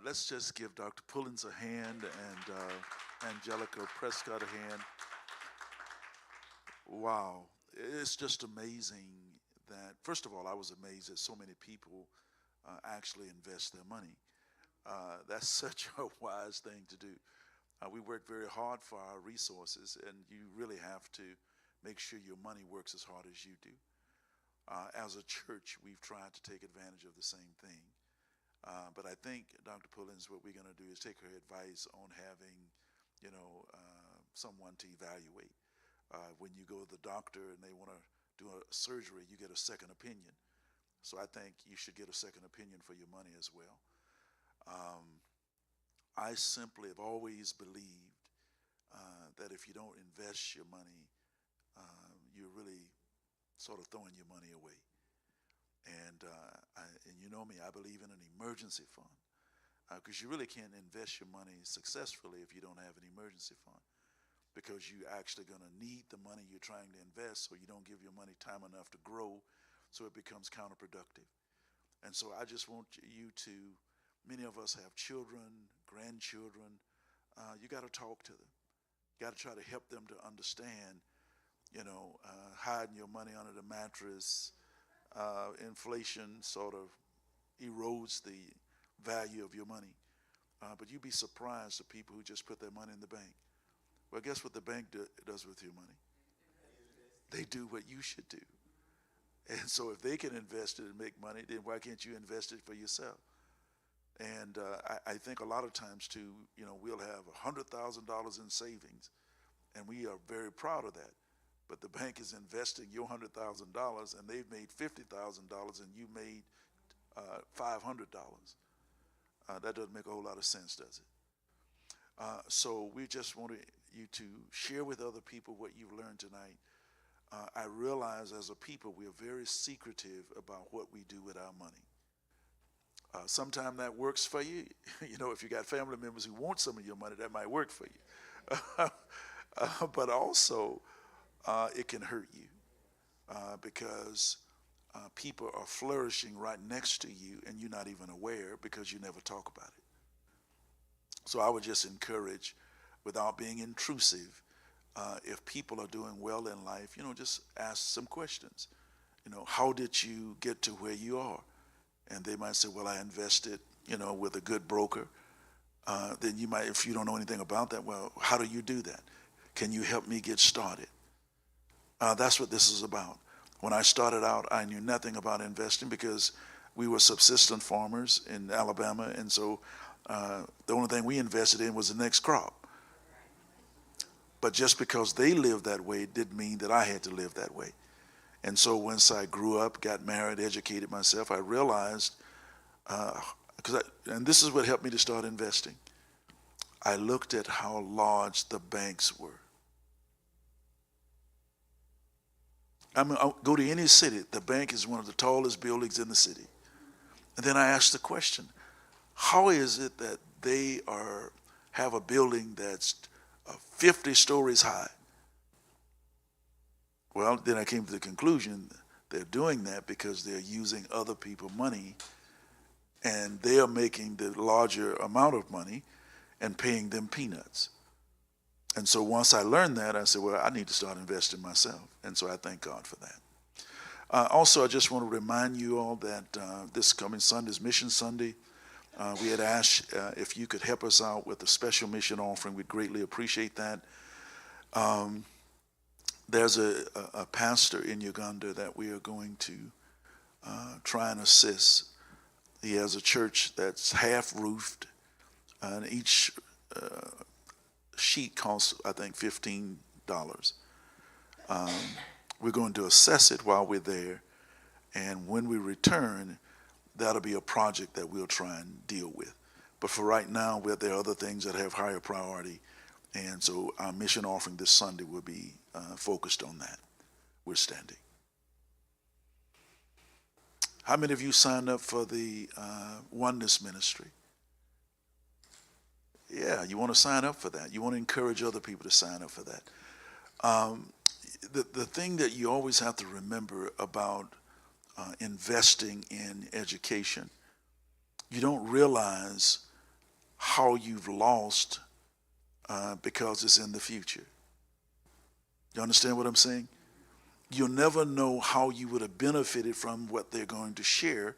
Let's just give Dr. Pullins a hand and Angelica Prescott a hand. Wow, it's just amazing that, first of all, I was amazed that so many people actually invest their money. That's such a wise thing to do. We work very hard for our resources, and you really have to make sure your money works as hard as you do. As a church, we've tried to take advantage of the same thing. But I think, Dr. Pullins, what we're going to do is take her advice on having, someone to evaluate. When you go to the doctor and they want to do a surgery, you get a second opinion. So I think you should get a second opinion for your money as well. I simply have always believed that if you don't invest your money, you're really sort of throwing your money away. And you know me, I believe in an emergency fund, because you really can't invest your money successfully if you don't have an emergency fund, because you're actually going to need the money you're trying to invest, so you don't give your money time enough to grow, so it becomes counterproductive. And so I just want you to, many of us have children, grandchildren. You got to talk to them. You got to try to help them to understand, hiding your money under the mattress. Inflation sort of erodes the value of your money. But you'd be surprised at people who just put their money in the bank. Well, guess what the bank does with your money? They do what you should do. And so if they can invest it and make money, then why can't you invest it for yourself? And I think a lot of times, too, we'll have $100,000 in savings, and we are very proud of that. But the bank is investing your $100,000, and they've made $50,000, and you made $500. That doesn't make a whole lot of sense, does it? So we just wanted you to share with other people what you've learned tonight. I realize as a people we are very secretive about what we do with our money. Sometimes that works for you. If you got family members who want some of your money, that might work for you. But also, it can hurt you because people are flourishing right next to you and you're not even aware because you never talk about it. So I would just encourage, without being intrusive, if people are doing well in life, just ask some questions. How did you get to where you are? And they might say, well, I invested, with a good broker. Then you might, if you don't know anything about that, well, how do you do that? Can you help me get started? That's what this is about. When I started out, I knew nothing about investing because we were subsistence farmers in Alabama, and so the only thing we invested in was the next crop. But just because they lived that way didn't mean that I had to live that way. And so once I grew up, got married, educated myself, I realized, and this is what helped me to start investing, I looked at how large the banks were. I'll go to any city, the bank is one of the tallest buildings in the city. And then I asked the question, how is it that they have a building that's 50 stories high? Well, then I came to the conclusion they're doing that because they're using other people's money and they are making the larger amount of money and paying them peanuts. And so once I learned that, I said, well, I need to start investing myself. And so I thank God for that. Also, I just want to remind you all that this coming Sunday is Mission Sunday. We had asked if you could help us out with a special mission offering. We'd greatly appreciate that. There's a pastor in Uganda that we are going to try and assist. He has a church that's half roofed, and each sheet costs, I think, $15. We're going to assess it while we're there, and when we return, that'll be a project that we'll try and deal with. But for right now, there are other things that have higher priority, and so our mission offering this Sunday will be focused on that. We're standing. How many of you signed up for the Oneness Ministry? Yeah, you want to sign up for that. You want to encourage other people to sign up for that. The thing that you always have to remember about investing in education, you don't realize how you've lost because it's in the future. You understand what I'm saying? You'll never know how you would have benefited from what they're going to share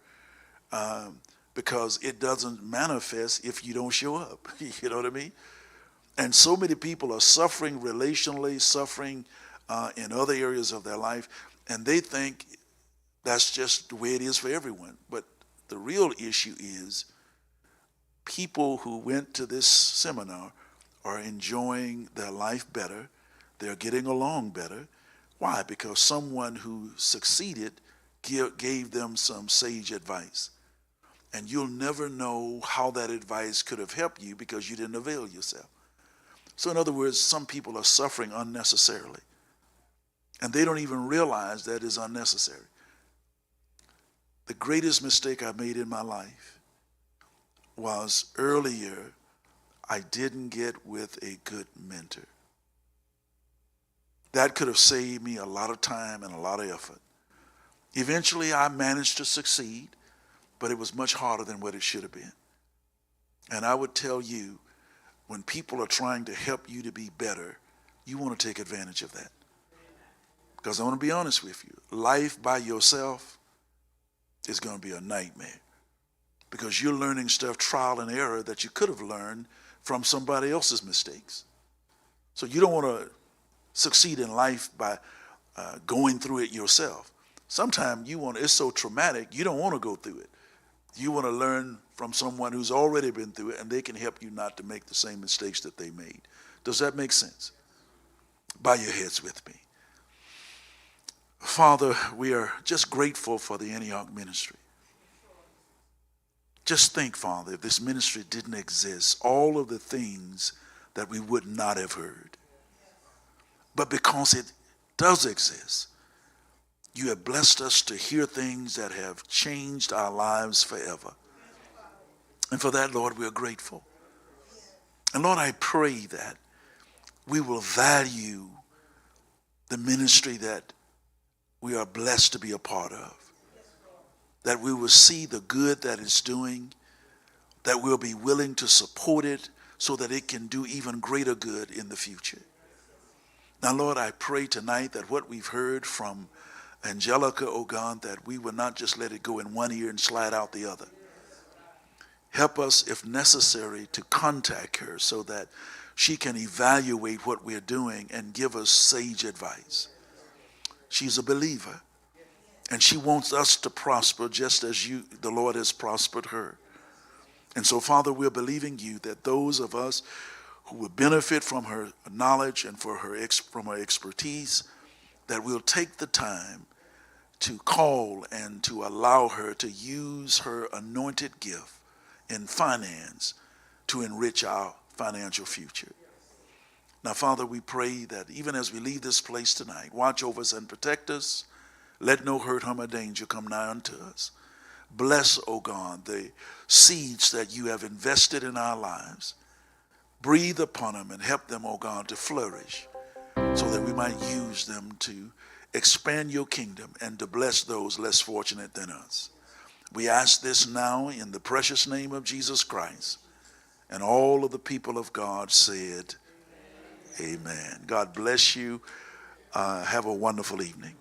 because it doesn't manifest if you don't show up. You know what I mean? And so many people are suffering relationally, suffering in other areas of their life, and they think that's just the way it is for everyone. But the real issue is people who went to this seminar are enjoying their life better. They're getting along better. Why? Because someone who succeeded gave them some sage advice. And you'll never know how that advice could have helped you because you didn't avail yourself. So in other words, some people are suffering unnecessarily. And they don't even realize that is unnecessary. The greatest mistake I made in my life was earlier, I didn't get with a good mentor. That could have saved me a lot of time and a lot of effort. Eventually, I managed to succeed, but it was much harder than what it should have been. And I would tell you, when people are trying to help you to be better, you want to take advantage of that. Because I want to be honest with you, life by yourself is going to be a nightmare. Because you're learning stuff, trial and error, that you could have learned from somebody else's mistakes. So you don't want to succeed in life by going through it yourself. Sometimes it's so traumatic, you don't want to go through it. You want to learn from someone who's already been through it, and they can help you not to make the same mistakes that they made. Does that make sense? Bow your heads with me. Father, we are just grateful for the Antioch ministry. Just think, Father, if this ministry didn't exist, all of the things that we would not have heard. But because it does exist, you have blessed us to hear things that have changed our lives forever. And for that, Lord, we are grateful. And Lord, I pray that we will value the ministry that we are blessed to be a part of. That we will see the good that it's doing, that we'll be willing to support it so that it can do even greater good in the future. Now, Lord, I pray tonight that what we've heard from Angelica, oh God, that we will not just let it go in one ear and slide out the other. Help us, if necessary, to contact her so that she can evaluate what we're doing and give us sage advice. She's a believer, and she wants us to prosper just as the Lord has prospered her. And so, Father, we're believing you that those of us who will benefit from her knowledge and from her expertise, that we'll take the time to call and to allow her to use her anointed gift in finance to enrich our financial future. Now, Father, we pray that even as we leave this place tonight, watch over us and protect us. Let no hurt, harm, or danger come nigh unto us. Bless, O God, the seeds that you have invested in our lives. Breathe upon them and help them, O God, to flourish so that we might use them to expand your kingdom and to bless those less fortunate than us. We ask this now in the precious name of Jesus Christ. And all of the people of God said, Amen. God bless you. Have a wonderful evening.